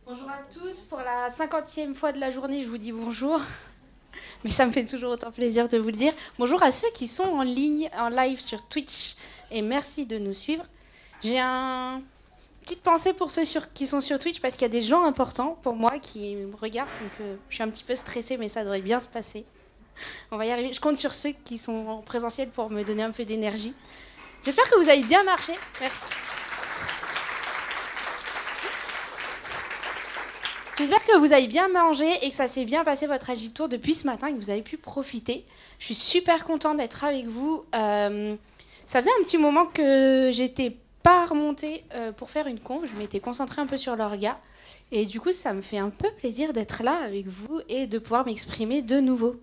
Bonjour à tous, pour la 50e fois de la journée, je vous dis bonjour. Mais ça me fait toujours autant plaisir de vous le dire. Bonjour à ceux qui sont en ligne, en live sur Twitch, et merci de nous suivre. J'ai une petite pensée pour ceux qui sont sur Twitch, parce qu'il y a des gens importants pour moi qui me regardent, donc je suis un petit peu stressée, mais ça devrait bien se passer. On va y arriver. Je compte sur ceux qui sont en présentiel pour me donner un peu d'énergie. J'espère que vous avez bien marché. Merci. J'espère que vous avez bien mangé et que ça s'est bien passé votre agitour depuis ce matin et que vous avez pu profiter. Je suis super contente d'être avec vous. Ça faisait un petit moment que j'étais pas remontée pour faire une conf. Je m'étais concentrée un peu sur l'orga. Et du coup, ça me fait un peu plaisir d'être là avec vous et de pouvoir m'exprimer de nouveau.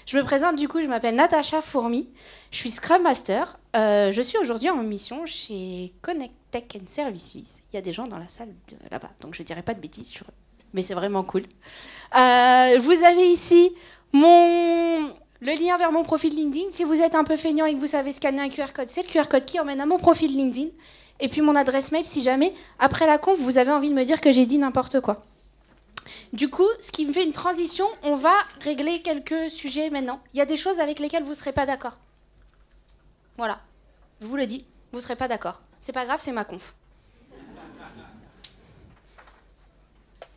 Je me présente du coup, je m'appelle Natacha Fourmi. Je suis Scrum Master. Je suis aujourd'hui en mission chez Connect Tech and Service Suisse. Il y a des gens dans la salle là-bas, donc je ne dirai pas de bêtises sur eux. Mais c'est vraiment cool. Vous avez ici le lien vers mon profil LinkedIn. Si vous êtes un peu feignant et que vous savez scanner un QR code, c'est le QR code qui emmène à mon profil LinkedIn. Et puis mon adresse mail, si jamais, après la conf, vous avez envie de me dire que j'ai dit n'importe quoi. Du coup, ce qui me fait une transition, on va régler quelques sujets maintenant. Il y a des choses avec lesquelles vous ne serez pas d'accord. Voilà, je vous le dis, vous ne serez pas d'accord. C'est pas grave, c'est ma conf.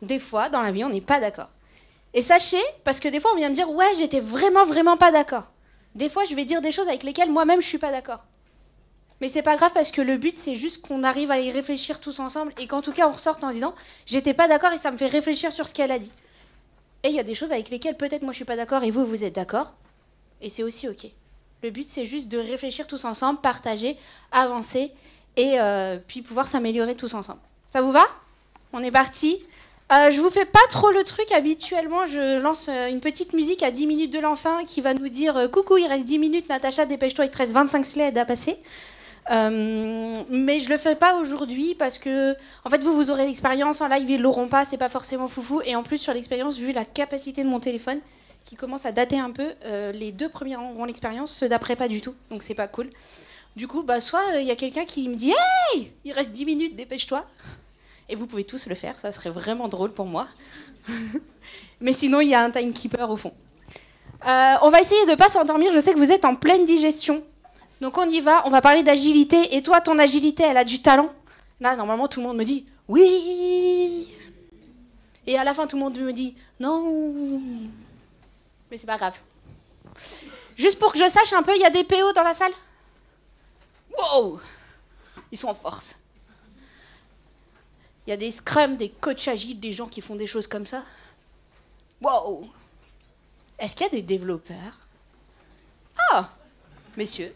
Des fois, dans la vie, on n'est pas d'accord. Et sachez, parce que des fois, on vient me dire « Ouais, j'étais vraiment, vraiment pas d'accord. » Des fois, je vais dire des choses avec lesquelles moi-même, je suis pas d'accord. Mais c'est pas grave, parce que le but, c'est juste qu'on arrive à y réfléchir tous ensemble et qu'en tout cas, on ressorte en disant « J'étais pas d'accord et ça me fait réfléchir sur ce qu'elle a dit. » Et il y a des choses avec lesquelles peut-être moi, je suis pas d'accord et vous, vous êtes d'accord. Et c'est aussi OK. Le but, c'est juste de réfléchir tous ensemble, partager, avancer et puis pouvoir s'améliorer tous ensemble. Ça vous va? On est parti. Je vous fais pas trop le truc. Habituellement, je lance une petite musique à 10 minutes de l'enfin qui va nous dire coucou, il reste 10 minutes, Natacha, dépêche-toi, il te reste 25 slides à passer. Mais je le fais pas aujourd'hui parce que, en fait, vous aurez l'expérience en live, ils l'auront pas, c'est pas forcément foufou. Et en plus, sur l'expérience, vu la capacité de mon téléphone qui commence à dater un peu, les deux premiers auront l'expérience, ceux d'après pas du tout. Donc c'est pas cool. Du coup, soit il y a quelqu'un qui me dit hey, il reste 10 minutes, dépêche-toi. Et vous pouvez tous le faire, ça serait vraiment drôle pour moi. Mais sinon, il y a un timekeeper au fond. On va essayer de ne pas s'endormir, je sais que vous êtes en pleine digestion. Donc on y va, on va parler d'agilité. Et toi, ton agilité, elle a du talent? Là, normalement, tout le monde me dit « Oui !» Et à la fin, tout le monde me dit « Non !» Mais c'est pas grave. Juste pour que je sache un peu, il y a des PO dans la salle? Wow! Ils sont en force. Il y a des scrums, des coachs agiles, des gens qui font des choses comme ça. Wow! Est-ce qu'il y a des développeurs? Ah! Messieurs.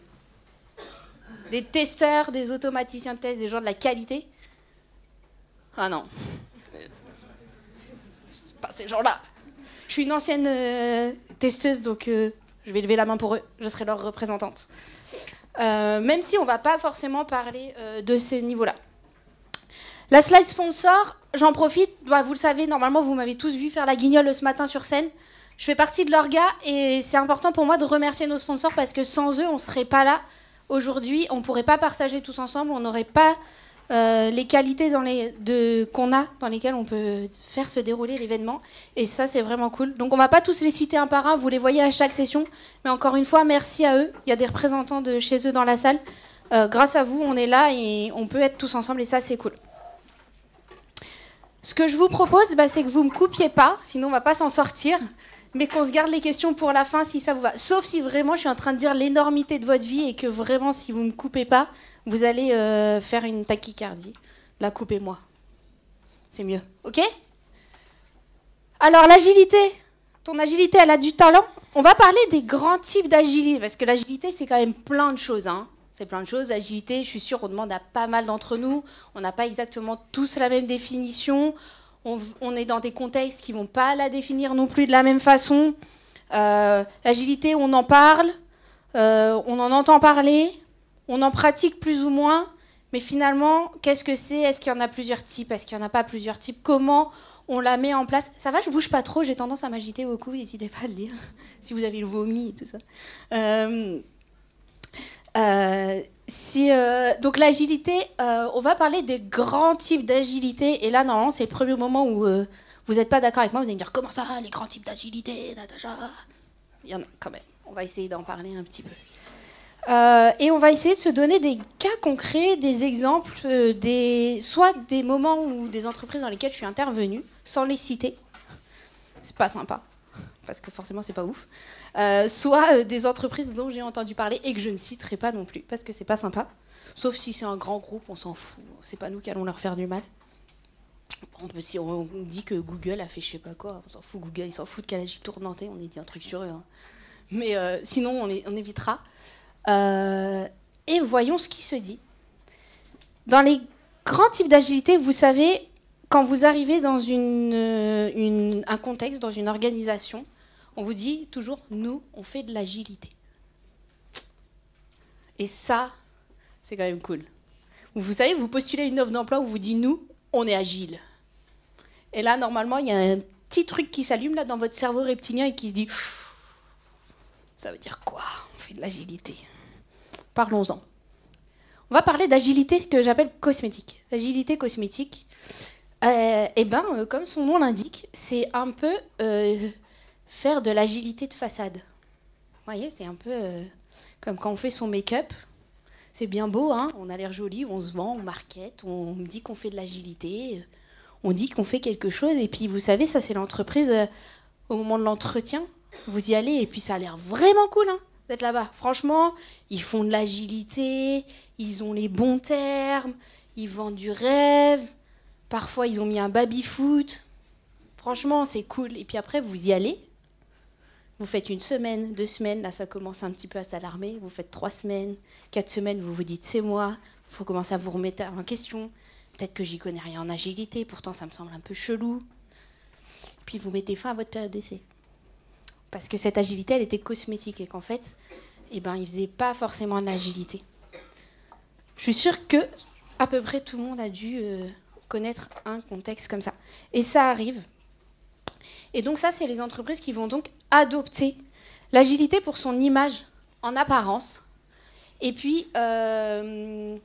Des testeurs, des automaticiens de test, des gens de la qualité? Ah non. C'est pas ces gens-là. Je suis une ancienne testeuse, donc je vais lever la main pour eux. Je serai leur représentante. Même si on ne va pas forcément parler de ce niveau-là. La slide sponsor, j'en profite, vous le savez, normalement vous m'avez tous vu faire la guignole ce matin sur scène. Je fais partie de l'orga et c'est important pour moi de remercier nos sponsors parce que sans eux, on ne serait pas là aujourd'hui, on ne pourrait pas partager tous ensemble, on n'aurait pas les qualités qu'on a dans lesquelles on peut faire se dérouler l'événement. Et ça, c'est vraiment cool. Donc on ne va pas tous les citer un par un, vous les voyez à chaque session, mais encore une fois, merci à eux. Il y a des représentants de chez eux dans la salle. Grâce à vous, on est là et on peut être tous ensemble et ça, c'est cool. Ce que je vous propose, c'est que vous ne me coupiez pas, sinon on ne va pas s'en sortir, mais qu'on se garde les questions pour la fin si ça vous va. Sauf si vraiment je suis en train de dire l'énormité de votre vie et que vraiment, si vous ne me coupez pas, vous allez faire une tachycardie. Là, coupez-moi. C'est mieux. OK? Alors, l'agilité. Ton agilité, elle a du talent. On va parler des grands types d'agilité, parce que l'agilité, c'est quand même plein de choses, hein. C'est plein de choses. Agilité, je suis sûre, on demande à pas mal d'entre nous. On n'a pas exactement tous la même définition. On est dans des contextes qui ne vont pas la définir non plus de la même façon. L'agilité, on en parle, on en entend parler, on en pratique plus ou moins. Mais finalement, qu'est-ce que c'est? Est-ce qu'il y en a plusieurs types? Est-ce qu'il n'y en a pas plusieurs types? Comment on la met en place? Ça va, je ne bouge pas trop, j'ai tendance à m'agiter beaucoup, n'hésitez pas à le dire, si vous avez le vomi et tout ça. Donc l'agilité, on va parler des grands types d'agilité. Et là, normalement, c'est le premier moment où vous n'êtes pas d'accord avec moi. Vous allez me dire, comment ça, les grands types d'agilité, Natacha? Il y en a quand même. On va essayer d'en parler un petit peu. Et on va essayer de se donner des cas concrets, des exemples, soit des moments ou des entreprises dans lesquelles je suis intervenue, sans les citer. C'est pas sympa, parce que forcément, c'est pas ouf. Soit des entreprises dont j'ai entendu parler et que je ne citerai pas non plus, parce que c'est pas sympa. Sauf si c'est un grand groupe, on s'en fout. C'est pas nous qui allons leur faire du mal. Si on dit que Google a fait je sais pas quoi, on s'en fout. Google, ils s'en foutent qu'à l'agile tournementé, on est dit un truc sur eux. Hein. Mais sinon, on évitera. Et voyons ce qui se dit. Dans les grands types d'agilité, vous savez, quand vous arrivez dans un contexte, dans une organisation, on vous dit toujours, nous, on fait de l'agilité. Et ça, c'est quand même cool. Vous savez, vous postulez une offre d'emploi où vous dit, nous, on est agile. Et là, normalement, il y a un petit truc qui s'allume là dans votre cerveau reptilien et qui se dit, ça veut dire quoi? On fait de l'agilité. Parlons-en. On va parler d'agilité que j'appelle cosmétique. L'agilité cosmétique, comme son nom l'indique, c'est un peu faire de l'agilité de façade. Vous voyez, c'est un peu comme quand on fait son make-up. C'est bien beau, hein, on a l'air joli, on se vend, on market, on dit qu'on fait de l'agilité, on dit qu'on fait quelque chose. Et puis, vous savez, ça, c'est l'entreprise, au moment de l'entretien, vous y allez et puis ça a l'air vraiment cool, hein, d'être là-bas. Franchement, ils font de l'agilité, ils ont les bons termes, ils vendent du rêve. Parfois, ils ont mis un baby-foot. Franchement, c'est cool. Et puis après, vous y allez. Vous faites 1 semaine, 2 semaines. Là, ça commence un petit peu à s'alarmer. Vous faites 3 semaines, 4 semaines. Vous vous dites, c'est moi. Il faut commencer à vous remettre en question. Peut-être que j'y connais rien en agilité. Pourtant, ça me semble un peu chelou. Puis, vous mettez fin à votre période d'essai. Parce que cette agilité, elle était cosmétique. Et qu'en fait, ils ne faisaient pas forcément de l'agilité. Je suis sûre que à peu près tout le monde a dû connaître un contexte comme ça. Et ça arrive. Et donc ça, c'est les entreprises qui vont donc adopter l'agilité pour son image en apparence. Et puis, quand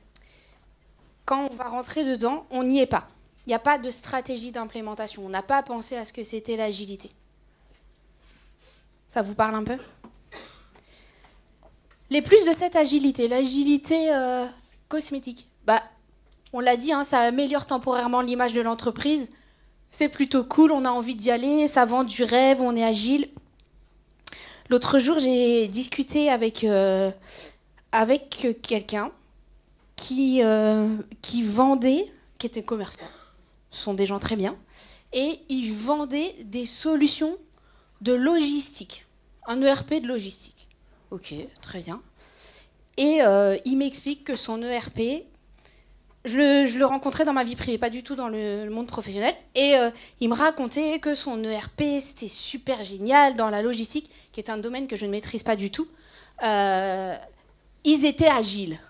on va rentrer dedans, on n'y est pas. Il n'y a pas de stratégie d'implémentation. On n'a pas pensé à ce que c'était l'agilité. Ça vous parle un peu? Les plus de cette agilité, l'agilité cosmétique. On l'a dit, hein, ça améliore temporairement l'image de l'entreprise. C'est plutôt cool, on a envie d'y aller, ça vend du rêve, on est agile. L'autre jour, j'ai discuté avec quelqu'un qui vendait, qui était commerçant. Ce sont des gens très bien. Et ils vendaient des solutions de logistique. Un ERP de logistique. Ok, très bien. Et il m'explique que son ERP... Je le rencontrais dans ma vie privée, pas du tout dans le monde professionnel. Et il me racontait que son ERP, c'était super génial dans la logistique, qui est un domaine que je ne maîtrise pas du tout. Ils étaient agiles.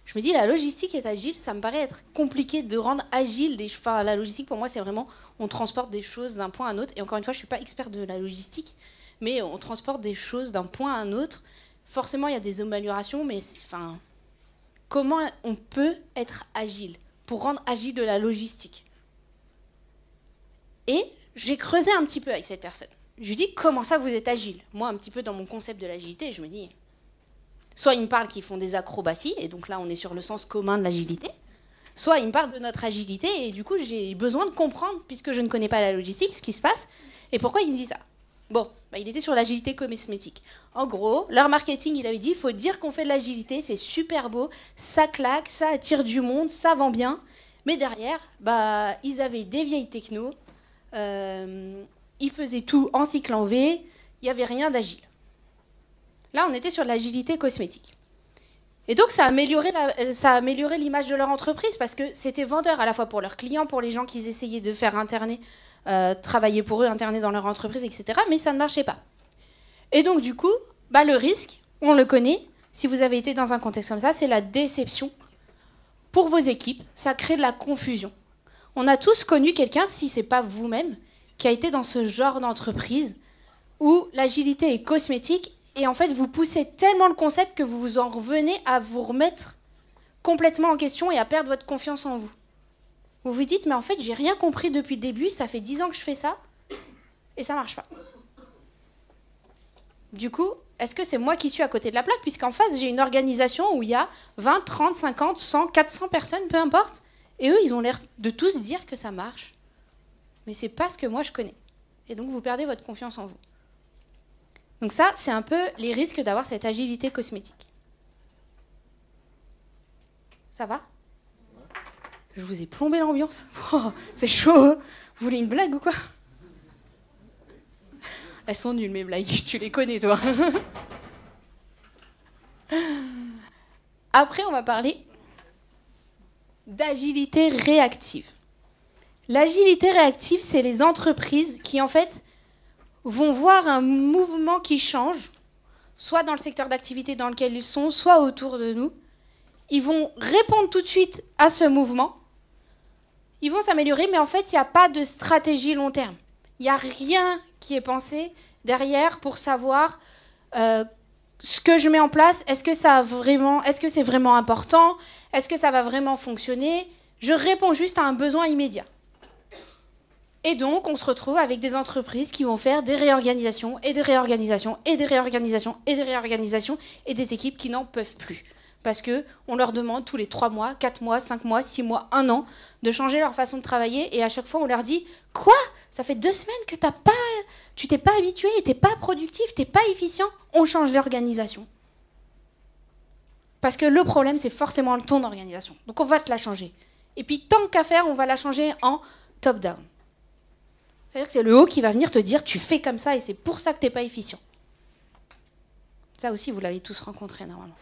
Je me dis, la logistique est agile, ça me paraît être compliqué de rendre agile. La logistique, pour moi, c'est vraiment, on transporte des choses d'un point à un autre. Et encore une fois, je ne suis pas expert de la logistique, mais on transporte des choses d'un point à un autre. Forcément, il y a des améliorations, mais comment on peut être agile pour rendre agile de la logistique? Et j'ai creusé un petit peu avec cette personne. Je lui dis, comment ça vous êtes agile? Moi, un petit peu dans mon concept de l'agilité, je me dis, soit il me parle qu'ils font des acrobaties, et donc là, on est sur le sens commun de l'agilité, soit il me parle de notre agilité, et du coup, j'ai besoin de comprendre, puisque je ne connais pas la logistique, ce qui se passe, et pourquoi il me dit ça. Bon, il était sur l'agilité cosmétique. En gros, leur marketing, il avait dit, il faut dire qu'on fait de l'agilité, c'est super beau, ça claque, ça attire du monde, ça vend bien. Mais derrière, ils avaient des vieilles technos, ils faisaient tout en cycle en V, il n'y avait rien d'agile. Là, on était sur l'agilité cosmétique. Et donc, ça a amélioré l'image de leur entreprise parce que c'était vendeur à la fois pour leurs clients, pour les gens qu'ils essayaient de faire interner, travailler pour eux, interner dans leur entreprise, etc. Mais ça ne marchait pas. Et donc, du coup, le risque, on le connaît, si vous avez été dans un contexte comme ça, c'est la déception pour vos équipes. Ça crée de la confusion. On a tous connu quelqu'un, si ce n'est pas vous-même, qui a été dans ce genre d'entreprise où l'agilité est cosmétique Et en fait, vous poussez tellement le concept que vous vous en revenez à vous remettre complètement en question et à perdre votre confiance en vous. Vous vous dites, mais en fait, j'ai rien compris depuis le début, ça fait 10 ans que je fais ça, et ça marche pas. Du coup, est-ce que c'est moi qui suis à côté de la plaque, puisqu'en face, j'ai une organisation où il y a 20, 30, 50, 100, 400 personnes, peu importe, et eux, ils ont l'air de tous dire que ça marche. Mais c'est pas ce que moi, je connais. Et donc, vous perdez votre confiance en vous. Donc ça, c'est un peu les risques d'avoir cette agilité cosmétique. Ça va ? Je vous ai plombé l'ambiance. Oh, c'est chaud. Vous voulez une blague ou quoi ? Elles sont nulles, mes blagues. Tu les connais, toi. Après, on va parler d'agilité réactive. L'agilité réactive, c'est les entreprises qui, en fait, vont voir un mouvement qui change, soit dans le secteur d'activité dans lequel ils sont, soit autour de nous. Ils vont répondre tout de suite à ce mouvement. Ils vont s'améliorer, mais en fait, il n'y a pas de stratégie long terme. Il n'y a rien qui est pensé derrière pour savoir ce que je mets en place. Est-ce que c'est vraiment important ? Est-ce que ça va vraiment fonctionner ? Je réponds juste à un besoin immédiat. Et donc, on se retrouve avec des entreprises qui vont faire des réorganisations, et des réorganisations, et des réorganisations, et des réorganisations, et des équipes qui n'en peuvent plus. Parce qu'on leur demande tous les 3 mois, 4 mois, 5 mois, 6 mois, 1 an, de changer leur façon de travailler. Et à chaque fois, on leur dit « Quoi ? Ça fait 2 semaines que tu t'es pas habitué, t'es pas productif, t'es pas efficient. On change l'organisation. » Parce que le problème, c'est forcément ton organisation. Donc, on va te la changer. Et puis, tant qu'à faire, on va la changer en top-down. C'est-à-dire que c'est le haut qui va venir te dire « Tu fais comme ça et c'est pour ça que t'es pas efficient. » Ça aussi, vous l'avez tous rencontré normalement.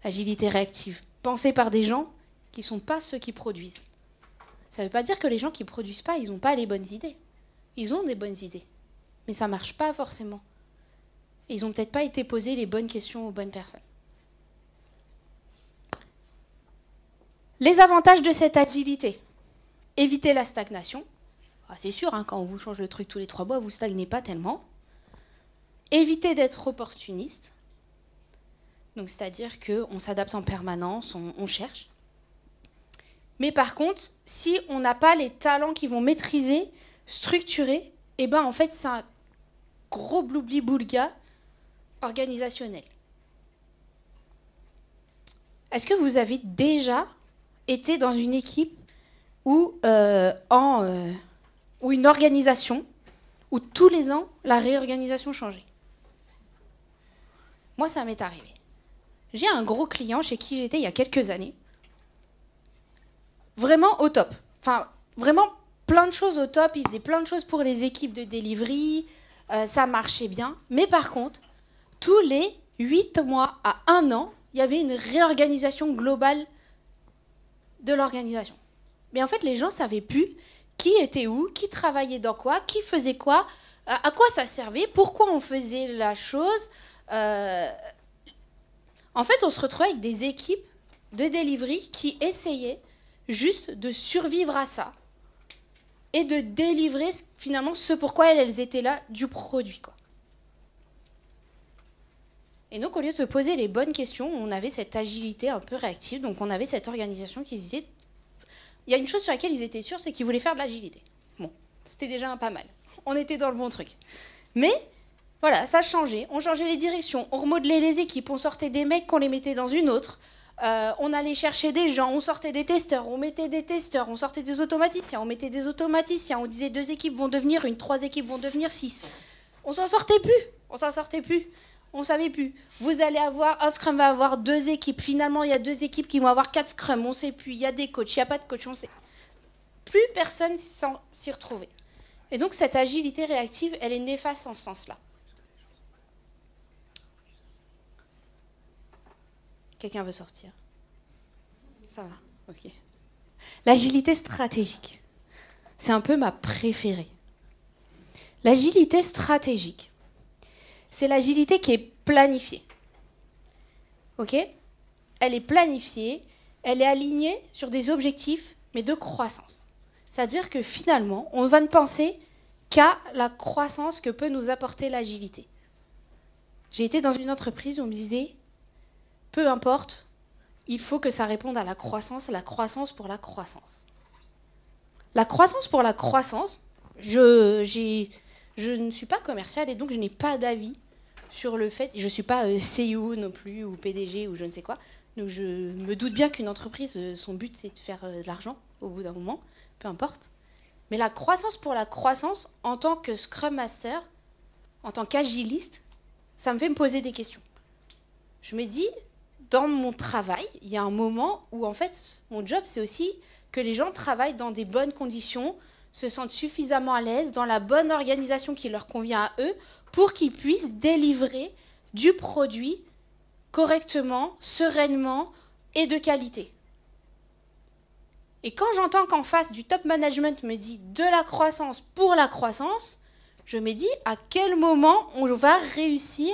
L'agilité réactive, pensée par des gens qui ne sont pas ceux qui produisent. Ça ne veut pas dire que les gens qui ne produisent pas, ils n'ont pas les bonnes idées. Ils ont des bonnes idées, mais ça ne marche pas forcément. Et ils n'ont peut-être pas été posés les bonnes questions aux bonnes personnes. Les avantages de cette agilité. Éviter la stagnation. Ah, c'est sûr, hein, quand on vous change le truc tous les 3 mois, vous ne stagnez pas tellement. Éviter d'être opportuniste. Donc, c'est-à-dire qu'on s'adapte en permanence, on cherche. Mais par contre, si on n'a pas les talents qui vont maîtriser, structurer, eh ben en fait, c'est un gros bloubli-boulga organisationnel. Est-ce que vous avez déjà été dans une équipe ou une organisation où tous les ans, la réorganisation changeait ? Moi, ça m'est arrivé. J'ai un gros client chez qui j'étais il y a quelques années. Vraiment au top. Enfin, vraiment plein de choses au top. Il faisait plein de choses pour les équipes de delivery. Ça marchait bien. Mais par contre, tous les 8 mois à 1 an, il y avait une réorganisation globale de l'organisation. Mais en fait, les gens ne savaient plus qui était où, qui travaillait dans quoi, qui faisait quoi, à quoi ça servait, pourquoi on faisait la chose. En fait, on se retrouvait avec des équipes de delivery qui essayaient juste de survivre à ça et de délivrer finalement ce pourquoi elles étaient là du produit, quoi. Et donc, au lieu de se poser les bonnes questions, on avait cette agilité un peu réactive. Donc, on avait cette organisation qui se disait... Il y a une chose sur laquelle ils étaient sûrs, c'est qu'ils voulaient faire de l'agilité. Bon, c'était déjà pas mal. On était dans le bon truc. Mais... voilà, ça changeait. On changeait les directions, on remodelait les équipes, on sortait des mecs qu'on les mettait dans une autre. On allait chercher des gens, on sortait des testeurs, on mettait des testeurs, on sortait des automaticiens, on mettait des automaticiens. On disait 2 équipes vont devenir 1, 3 équipes vont devenir 6. On s'en sortait plus. On savait plus. Vous allez avoir, un scrum va avoir 2 équipes. Finalement, il y a 2 équipes qui vont avoir 4 scrums. On sait plus. Il y a des coachs, il n'y a pas de coach. On sait. Plus personne s'y retrouver. Et donc, cette agilité réactive, elle est néfaste en ce sens-là. Quelqu'un veut sortir ? Ça va, ok. L'agilité stratégique. C'est un peu ma préférée. L'agilité stratégique, c'est l'agilité qui est planifiée. Ok ? Elle est planifiée, elle est alignée sur des objectifs, mais de croissance. C'est-à-dire que finalement, on va ne penser qu'à la croissance que peut nous apporter l'agilité. J'ai été dans une entreprise où on me disait, peu importe, il faut que ça réponde à la croissance pour la croissance. La croissance pour la croissance, je ne suis pas commerciale et donc je n'ai pas d'avis sur le fait, je ne suis pas CEO non plus ou PDG ou je ne sais quoi, donc je me doute bien qu'une entreprise, son but c'est de faire de l'argent au bout d'un moment, peu importe. Mais la croissance pour la croissance, en tant que Scrum Master, en tant qu'agiliste, ça me fait me poser des questions. Je me dis, dans mon travail, il y a un moment où en fait, mon job c'est aussi que les gens travaillent dans des bonnes conditions, se sentent suffisamment à l'aise, dans la bonne organisation qui leur convient à eux, pour qu'ils puissent délivrer du produit correctement, sereinement et de qualité. Et quand j'entends qu'en face du top management me dit de la croissance pour la croissance, je me dis à quel moment on va réussir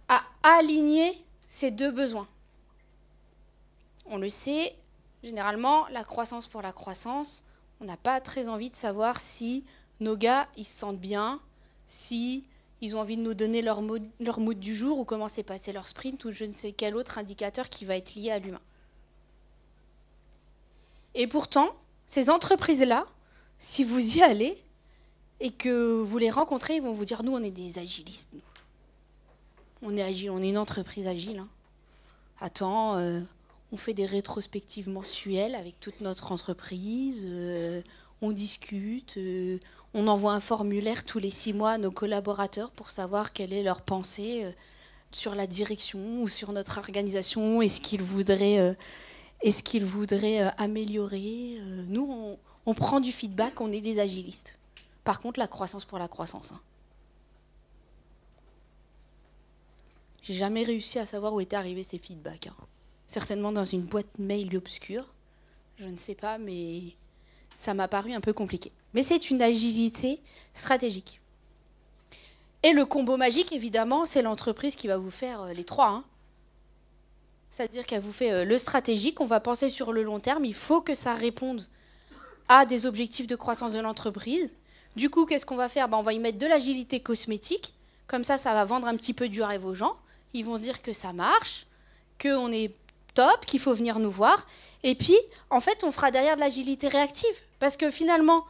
à aligner ces deux besoins. On le sait, généralement, la croissance pour la croissance, on n'a pas très envie de savoir si nos gars, ils se sentent bien, si ils ont envie de nous donner leur mood du jour ou comment s'est passé leur sprint ou je ne sais quel autre indicateur qui va être lié à l'humain. Et pourtant, ces entreprises-là, si vous y allez et que vous les rencontrez, ils vont vous dire, nous, on est des agilistes. Nous. On est agile, on est une entreprise agile. Hein. Attends, on fait des rétrospectives mensuelles avec toute notre entreprise, on discute, on envoie un formulaire tous les 6 mois à nos collaborateurs pour savoir quelle est leur pensée sur la direction ou sur notre organisation et ce qu'ils voudraient améliorer. Nous, on prend du feedback, on est des agilistes. Par contre, la croissance pour la croissance. Hein. J'ai jamais réussi à savoir où étaient arrivés ces feedbacks. Hein. Certainement dans une boîte mail obscure. Je ne sais pas, mais ça m'a paru un peu compliqué. Mais c'est une agilité stratégique. Et le combo magique, évidemment, c'est l'entreprise qui va vous faire les 3. Hein. C'est-à-dire qu'elle vous fait le stratégique, on va penser sur le long terme, il faut que ça réponde à des objectifs de croissance de l'entreprise. Du coup, qu'est-ce qu'on va faire ? On va y mettre de l'agilité cosmétique, comme ça va vendre un petit peu du rêve aux gens. Ils vont se dire que ça marche, qu'on est top, qu'il faut venir nous voir. Et puis, en fait, on fera derrière de l'agilité réactive. Parce que finalement,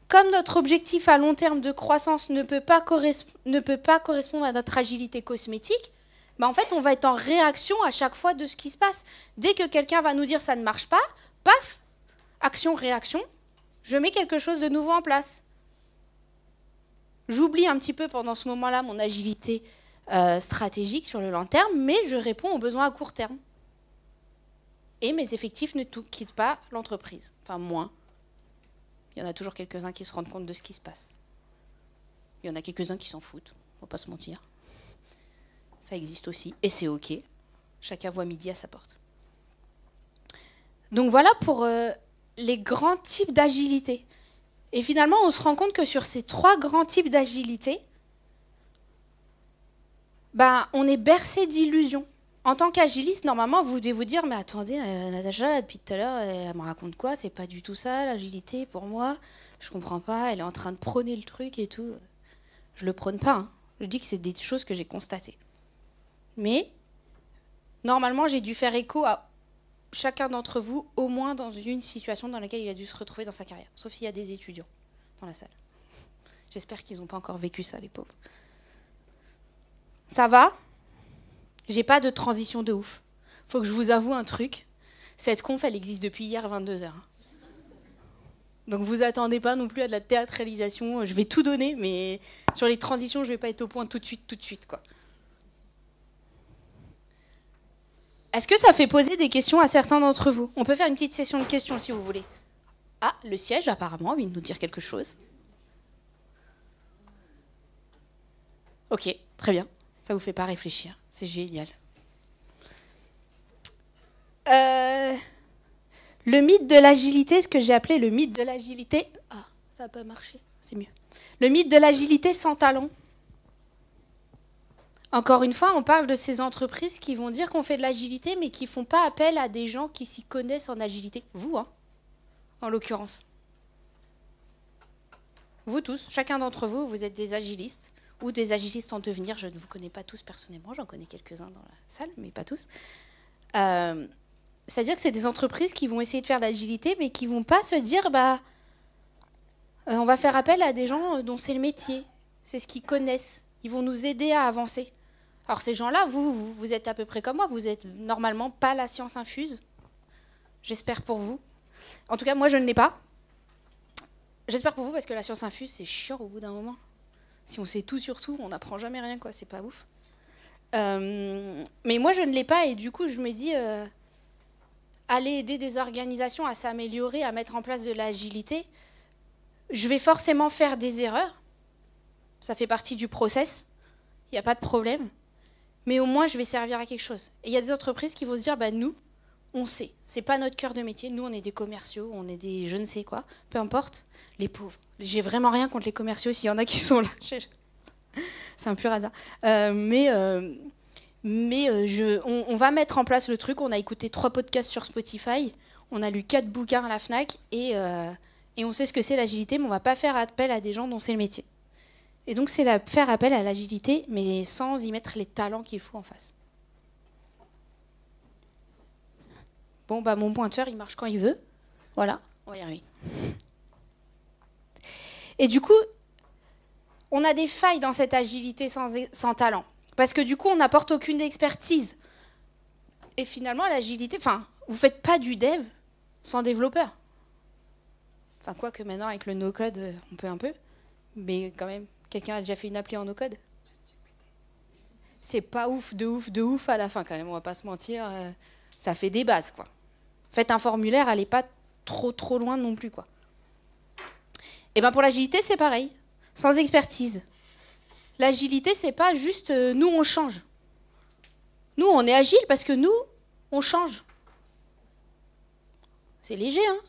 comme notre objectif à long terme de croissance ne peut pas correspondre à notre agilité cosmétique, en fait, on va être en réaction à chaque fois de ce qui se passe. Dès que quelqu'un va nous dire ça ne marche pas, paf, action-réaction, je mets quelque chose de nouveau en place. J'oublie un petit peu pendant ce moment-là mon agilité stratégique sur le long terme, mais je réponds aux besoins à court terme. Et mes effectifs ne quittent pas l'entreprise. Enfin, moins. Il y en a toujours quelques-uns qui se rendent compte de ce qui se passe. Il y en a quelques-uns qui s'en foutent, on va pas se mentir. Ça existe aussi, et c'est OK. Chacun voit midi à sa porte. Donc voilà pour les grands types d'agilité. Et finalement, on se rend compte que sur ces 3 grands types d'agilité, on est bercé d'illusions. En tant qu'agiliste, normalement, vous devez vous dire, mais attendez, Natacha, là, depuis tout à l'heure, elle me raconte quoi ? C'est pas du tout ça, l'agilité, pour moi. Je comprends pas, elle est en train de prôner le truc et tout. Je le prône pas, hein. Je dis que c'est des choses que j'ai constatées. Mais, normalement, j'ai dû faire écho à chacun d'entre vous, au moins dans une situation dans laquelle il a dû se retrouver dans sa carrière. Sauf s'il y a des étudiants dans la salle. J'espère qu'ils n'ont pas encore vécu ça, les pauvres. Ça va ? J'ai pas de transition de ouf. Faut que je vous avoue un truc. Cette conf, elle existe depuis hier 22h. Donc vous attendez pas non plus à de la théâtralisation. Je vais tout donner, mais sur les transitions, je vais pas être au point tout de suite, quoi. Est-ce que ça fait poser des questions à certains d'entre vous ? On peut faire une petite session de questions si vous voulez. Ah, le siège apparemment vient de nous dire quelque chose. Ok, très bien. Ça vous fait pas réfléchir. C'est génial. Le mythe de l'agilité, ce que j'ai appelé le mythe de l'agilité... Ah, ça n'a pas marché, c'est mieux. Le mythe de l'agilité sans talent. Encore une fois, on parle de ces entreprises qui vont dire qu'on fait de l'agilité, mais qui ne font pas appel à des gens qui s'y connaissent en agilité. Vous, hein, en l'occurrence. Vous tous, chacun d'entre vous, vous êtes des agilistes. ou des agilistes en devenir. Je ne vous connais pas tous personnellement, j'en connais quelques-uns dans la salle, mais pas tous. C'est-à-dire que c'est des entreprises qui vont essayer de faire de l'agilité, mais qui ne vont pas se dire on va faire appel à des gens dont c'est le métier, c'est ce qu'ils connaissent. Ils vont nous aider à avancer. Alors ces gens-là, vous êtes à peu près comme moi, vous n'êtes normalement pas la science infuse. J'espère pour vous. En tout cas, moi, je ne l'ai pas. J'espère pour vous parce que la science infuse, c'est chiant au bout d'un moment. Si on sait tout sur tout, on n'apprend jamais rien, quoi. C'est pas ouf. Mais moi, je ne l'ai pas et du coup, je me dis, aller aider des organisations à s'améliorer, à mettre en place de l'agilité, je vais forcément faire des erreurs. Ça fait partie du process. Il n'y a pas de problème. Mais au moins, je vais servir à quelque chose. Et il y a des entreprises qui vont se dire, nous, on sait. C'est pas notre cœur de métier. Nous, on est des commerciaux, on est des je ne sais quoi. Peu importe. Les pauvres. J'ai vraiment rien contre les commerciaux s'il y en a qui sont là. C'est un pur hasard. On va mettre en place le truc. On a écouté 3 podcasts sur Spotify. On a lu 4 bouquins à la FNAC. Et on sait ce que c'est l'agilité, mais on ne va pas faire appel à des gens dont c'est le métier. Et donc, c'est faire appel à l'agilité, mais sans y mettre les talents qu'il faut en face. Bon, mon pointeur, il marche quand il veut. Voilà, on va y arriver. Et du coup, on a des failles dans cette agilité sans talent. Parce que du coup, on n'apporte aucune expertise. Et finalement, l'agilité, vous ne faites pas du dev sans développeur. Quoique maintenant, avec le no-code, on peut un peu. Mais quand même, quelqu'un a déjà fait une appli en no-code? C'est pas ouf à la fin, quand même, on va pas se mentir. Ça fait des bases, quoi. Faites un formulaire, allez pas trop loin non plus, quoi. Et pour l'agilité, c'est pareil. Sans expertise. L'agilité, c'est pas juste nous, on change. Nous, on est agile parce que nous, on change. C'est léger, hein?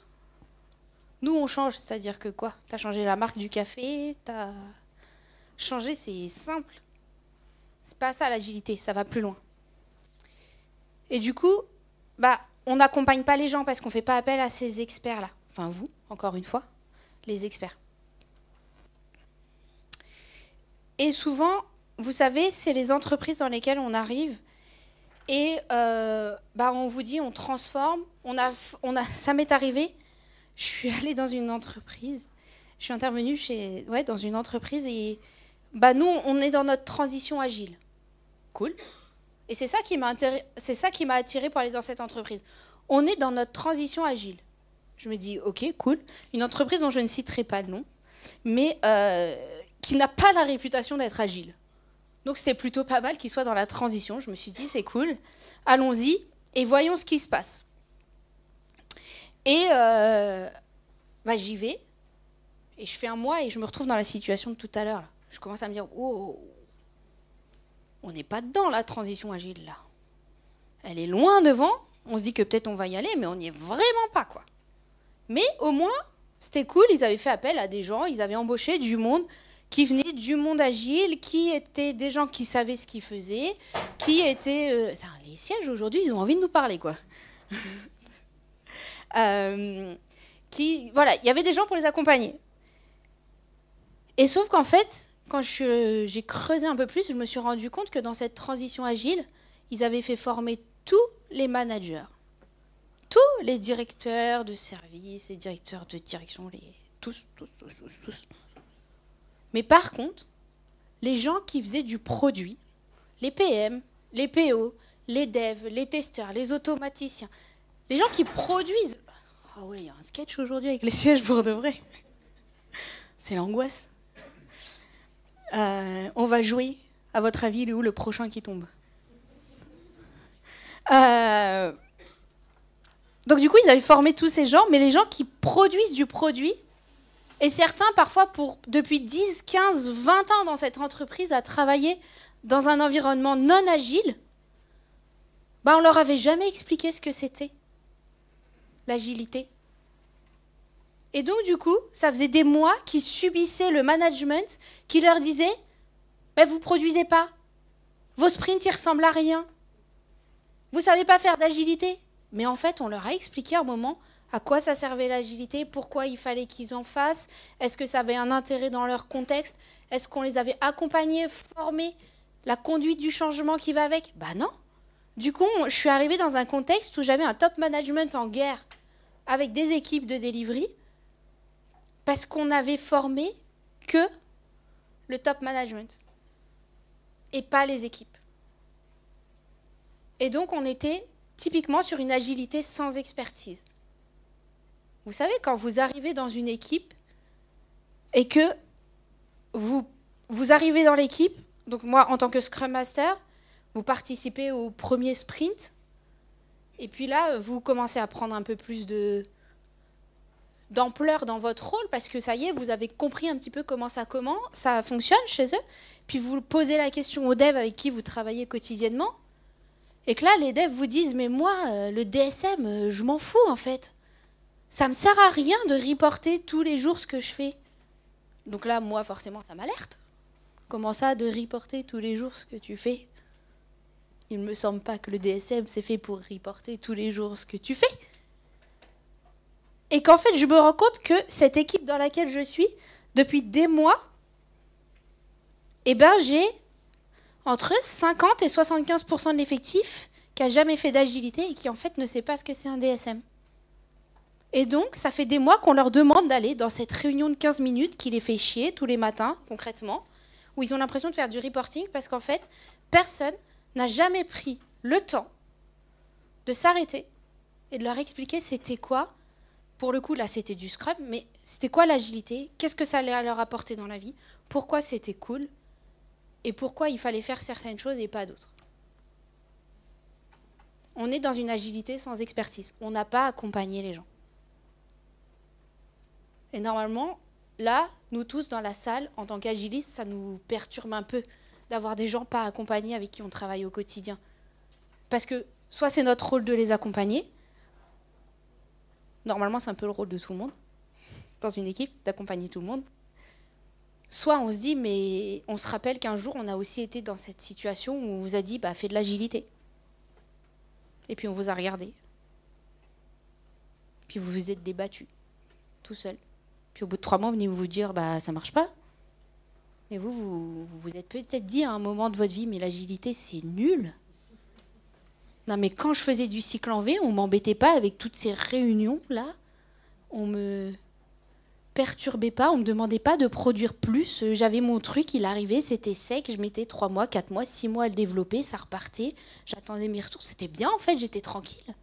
Nous, on change, c'est-à-dire que quoi? T'as changé la marque du café, t'as changé, c'est simple. C'est pas ça l'agilité, ça va plus loin. Et du coup, on n'accompagne pas les gens parce qu'on fait pas appel à ces experts-là. Enfin, vous, encore une fois, les experts. Et souvent, vous savez, c'est les entreprises dans lesquelles on arrive et on vous dit, on transforme. Ça m'est arrivé. Je suis allée dans une entreprise. Je suis intervenue dans une entreprise et nous, on est dans notre transition agile. Cool. Et c'est ça qui m'a attirée pour aller dans cette entreprise. On est dans notre transition agile. Je me dis, ok, cool. Une entreprise dont je ne citerai pas le nom, mais qui n'a pas la réputation d'être agile. Donc c'était plutôt pas mal qu'il soit dans la transition. Je me suis dit, c'est cool. Allons-y et voyons ce qui se passe. Et j'y vais. Et je fais un mois et je me retrouve dans la situation de tout à l'heure. Je commence à me dire, oh, on n'est pas dedans, la transition agile, là. Elle est loin devant. On se dit que peut-être on va y aller, mais on n'y est vraiment pas, quoi. Mais au moins, c'était cool. Ils avaient fait appel à des gens. Ils avaient embauché du monde qui venait du monde agile, qui étaient des gens qui savaient ce qu'ils faisaient, qui étaient... les sièges, aujourd'hui, ils ont envie de nous parler, quoi. Il y avait des gens pour les accompagner. Et sauf qu'en fait, quand j'ai creusé un peu plus, je me suis rendu compte que dans cette transition agile, ils avaient fait former tous les managers, tous les directeurs de service, les directeurs de direction, tous. Mais par contre, les gens qui faisaient du produit, les PM, les PO, les devs, les testeurs, les automaticiens, les gens qui produisent... Ah ouais, il y a un sketch aujourd'hui avec les sièges pour de vrai. C'est l'angoisse. On va jouer. À votre avis, il est où le prochain qui tombe? Donc du coup, ils avaient formé tous ces gens, mais les gens qui produisent du produit, et certains, parfois, depuis 10, 15, 20 ans dans cette entreprise, à travailler dans un environnement non agile, on leur avait jamais expliqué ce que c'était, l'agilité. Et donc, du coup, ça faisait des mois qu'ils subissaient le management qui leur disait « vous ne produisez pas. Vos sprints, ils ressemblent à rien. Vous ne savez pas faire d'agilité. » Mais en fait, on leur a expliqué à un moment À quoi ça servait l'agilité? Pourquoi il fallait qu'ils en fassent? Est-ce que ça avait un intérêt dans leur contexte? Est-ce qu'on les avait accompagnés, formés? La conduite du changement qui va avec? Bah non. Du coup, je suis arrivée dans un contexte où j'avais un top management en guerre avec des équipes de delivery parce qu'on n'avait formé que le top management et pas les équipes. Et donc, on était typiquement sur une agilité sans expertise. Vous savez, quand vous arrivez dans une équipe et que vous arrivez dans l'équipe, donc moi, en tant que Scrum Master, vous participez au premier sprint, et puis là, vous commencez à prendre un peu plus d'ampleur dans votre rôle, parce que ça y est, vous avez compris un petit peu comment ça fonctionne chez eux, puis vous posez la question aux devs avec qui vous travaillez quotidiennement, et que là, les devs vous disent « Mais moi, le DSM, je m'en fous, en fait. Ça me sert à rien de reporter tous les jours ce que je fais. » Donc là, moi, forcément, ça m'alerte. Comment ça, de reporter tous les jours ce que tu fais? Il ne me semble pas que le DSM, c'est fait pour reporter tous les jours ce que tu fais. Et qu'en fait, je me rends compte que cette équipe dans laquelle je suis, depuis des mois, eh ben, j'ai entre 50 et 75% de l'effectif qui n'a jamais fait d'agilité et qui, en fait, ne sait pas ce que c'est un DSM. Et donc, ça fait des mois qu'on leur demande d'aller dans cette réunion de 15 minutes qui les fait chier tous les matins, concrètement, où ils ont l'impression de faire du reporting parce qu'en fait, personne n'a jamais pris le temps de s'arrêter et de leur expliquer c'était quoi. Pour le coup, là, c'était du Scrum, mais c'était quoi l'agilité? Qu'est-ce que ça allait leur apporter dans la vie? Pourquoi c'était cool? Et pourquoi il fallait faire certaines choses et pas d'autres? On est dans une agilité sans expertise. On n'a pas accompagné les gens. Et normalement, là, nous tous dans la salle, en tant qu'agilistes, ça nous perturbe un peu d'avoir des gens pas accompagnés avec qui on travaille au quotidien. Parce que soit c'est notre rôle de les accompagner, normalement c'est un peu le rôle de tout le monde, dans une équipe, d'accompagner tout le monde, soit on se dit, mais on se rappelle qu'un jour on a aussi été dans cette situation où on vous a dit, bah fais de l'agilité. Et puis on vous a regardé. Puis vous vous êtes débattu, tout seul. Puis au bout de 3 mois, vous venez vous dire, bah ça marche pas. Mais vous êtes peut-être dit à un moment de votre vie, mais l'agilité, c'est nul. Non, mais quand je faisais du cycle en V, on m'embêtait pas avec toutes ces réunions-là. On me perturbait pas, on me demandait pas de produire plus. J'avais mon truc, il arrivait, c'était sec, je mettais 3 mois, 4 mois, 6 mois à le développer, ça repartait. J'attendais mes retours, c'était bien en fait, j'étais tranquille.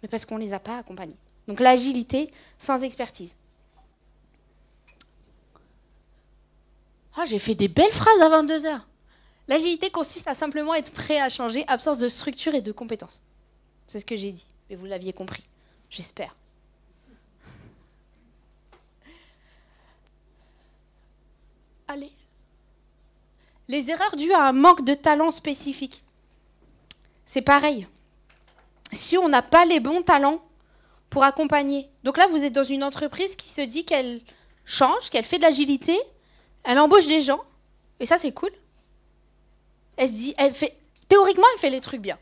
Mais parce qu'on les a pas accompagnés. Donc l'agilité sans expertise. Ah, j'ai fait des belles phrases à 22h. L'agilité consiste à simplement être prêt à changer, absence de structure et de compétences. C'est ce que j'ai dit, et vous l'aviez compris, j'espère. Allez. Les erreurs dues à un manque de talent spécifique. C'est pareil. Si on n'a pas les bons talents pour accompagner. Donc là, vous êtes dans une entreprise qui se dit qu'elle change, qu'elle fait de l'agilité, elle embauche des gens, et ça, c'est cool. Elle se dit, théoriquement, elle fait les trucs bien.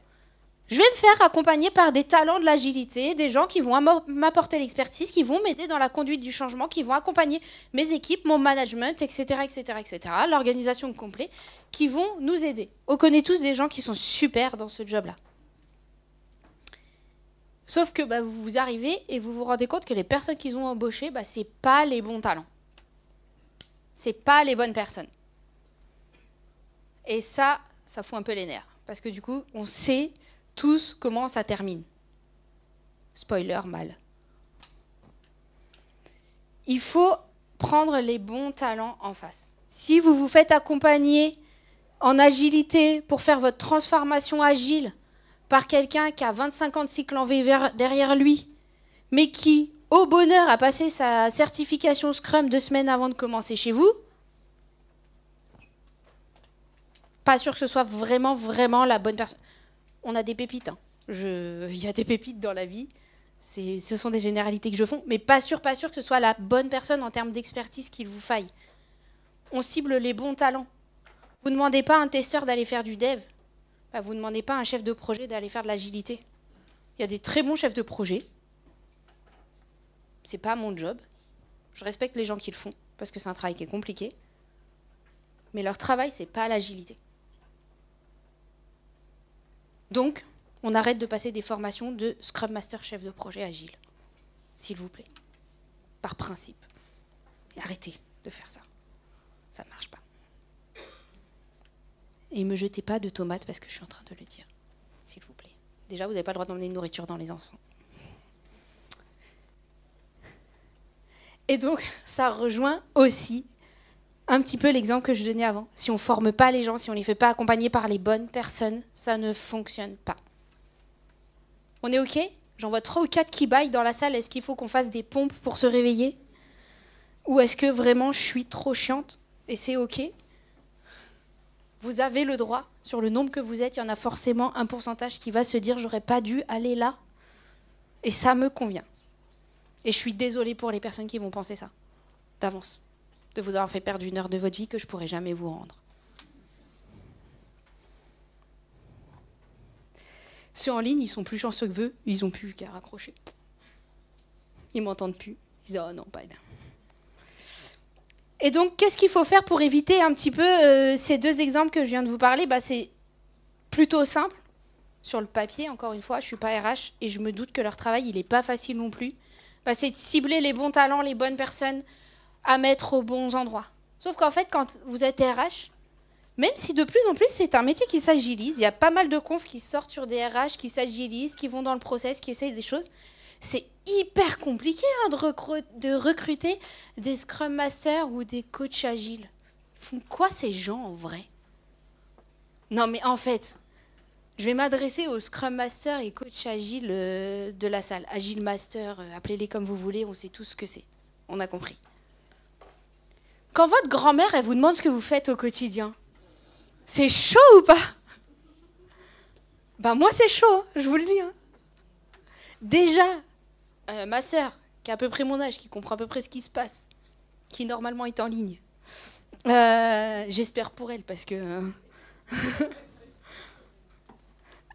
Je vais me faire accompagner par des talents de l'agilité, des gens qui vont m'apporter l'expertise, qui vont m'aider dans la conduite du changement, qui vont accompagner mes équipes, mon management, etc., etc., etc., l'organisation complète, qui vont nous aider. On connaît tous des gens qui sont super dans ce job-là. Sauf que vous arrivez et vous vous rendez compte que les personnes qu'ils ont embauchées, ce n'est pas les bons talents. Ce n'est pas les bonnes personnes. Et ça fout un peu les nerfs. Parce que du coup, on sait tous comment ça termine. Spoiler, mal. Il faut prendre les bons talents en face. Si vous vous faites accompagner en agilité pour faire votre transformation agile par quelqu'un qui a 25 ans de cycle en V derrière lui, mais qui, au bonheur, a passé sa certification Scrum 2 semaines avant de commencer chez vous, pas sûr que ce soit vraiment, vraiment la bonne personne. On a des pépites. Hein. Il y a des pépites dans la vie. Ce sont des généralités que je fais, mais pas sûr que ce soit la bonne personne en termes d'expertise qu'il vous faille. On cible les bons talents. Vous ne demandez pas à un testeur d'aller faire du dev. Vous ne demandez pas à un chef de projet d'aller faire de l'agilité. Il y a des très bons chefs de projet c'est pas mon job. Je respecte les gens qui le font, parce que c'est un travail qui est compliqué. Mais leur travail, c'est pas l'agilité. Donc, on arrête de passer des formations de Scrum Master chef de projet agile. S'il vous plaît. Par principe. Et arrêtez de faire ça. Ça ne marche pas. Et ne me jetez pas de tomates parce que je suis en train de le dire. S'il vous plaît. Déjà, vous n'avez pas le droit d'emmener une nourriture dans les enfants. Et donc, ça rejoint aussi un petit peu l'exemple que je donnais avant. Si on ne forme pas les gens, si on ne les fait pas accompagner par les bonnes personnes, ça ne fonctionne pas. On est OK ? J'en vois 3 ou 4 qui baillent dans la salle. Est-ce qu'il faut qu'on fasse des pompes pour se réveiller ? Ou est-ce que vraiment je suis trop chiante et c'est OK ? Vous avez le droit, sur le nombre que vous êtes, il y en a forcément un pourcentage qui va se dire « j'aurais pas dû aller là ». Et ça me convient. Et je suis désolée pour les personnes qui vont penser ça, d'avance, de vous avoir fait perdre 1 heure de votre vie que je ne pourrai jamais vous rendre. Ceux en ligne, ils sont plus chanceux que vous, ils n'ont plus qu'à raccrocher. Ils m'entendent plus. Ils disent « oh non, pas là ». Et donc, qu'est-ce qu'il faut faire pour éviter un petit peu ces 2 exemples que je viens de vous parler ? C'est plutôt simple. Sur le papier, encore une fois, je ne suis pas RH et je me doute que leur travail, il n'est pas facile non plus. C'est de cibler les bons talents, les bonnes personnes à mettre aux bons endroits. Sauf qu'en fait, quand vous êtes RH, même si de plus en plus, c'est un métier qui s'agilise, il y a pas mal de confs qui sortent sur des RH, qui s'agilisent, qui vont dans le process, qui essayent des choses. C'est hyper compliqué de recruter des Scrum Masters ou des coachs agiles. Ils font quoi ces gens en vrai ? Non mais en fait, je vais m'adresser aux Scrum Master et coachs agiles de la salle. Agile Master, appelez-les comme vous voulez, on sait tous ce que c'est. On a compris. Quand votre grand-mère, elle vous demande ce que vous faites au quotidien, c'est chaud ou pas ? Moi c'est chaud, hein, je vous le dis. Hein. Déjà, ma sœur, qui a à peu près mon âge, qui comprend à peu près ce qui se passe, qui normalement est en ligne, j'espère pour elle parce que...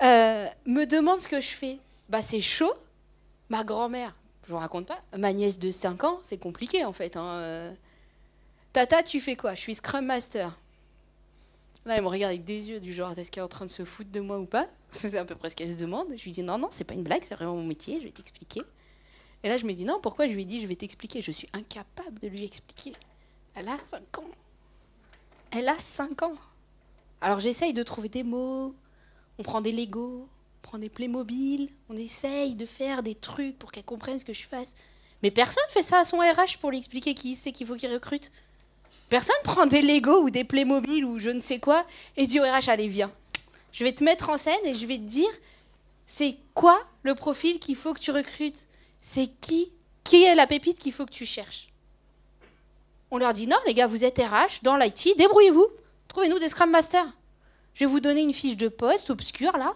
me demande ce que je fais. C'est chaud. Ma grand-mère, je vous raconte pas, ma nièce de 5 ans, c'est compliqué en fait. Hein. Tata, tu fais quoi ? Je suis Scrum Master. Là, elle me regarde avec des yeux du genre, est-ce qu'elle est en train de se foutre de moi ou pas ? C'est à peu près ce qu'elle se demande. Je lui dis, non, c'est pas une blague, c'est vraiment mon métier, je vais t'expliquer. Et là, je me dis, non, pourquoi je lui ai dit, je vais t'expliquer ? Je suis incapable de lui expliquer. Elle a 5 ans. Elle a 5 ans. Alors, j'essaye de trouver des mots. On prend des Lego, on prend des Playmobil, on essaye de faire des trucs pour qu'elle comprenne ce que je fasse. Mais personne fait ça à son RH pour lui expliquer qui c'est qu'il faut qu'il recrute. Personne prend des Lego ou des Playmobil ou je ne sais quoi et dit au RH, allez, viens. Je vais te mettre en scène et je vais te dire, c'est quoi le profil qu'il faut que tu recrutes ? C'est qui est la pépite qu'il faut que tu cherches ? On leur dit, non, les gars, vous êtes RH, dans l'IT, débrouillez-vous. Trouvez-nous des Scrum Masters. Je vais vous donner une fiche de poste obscure, là.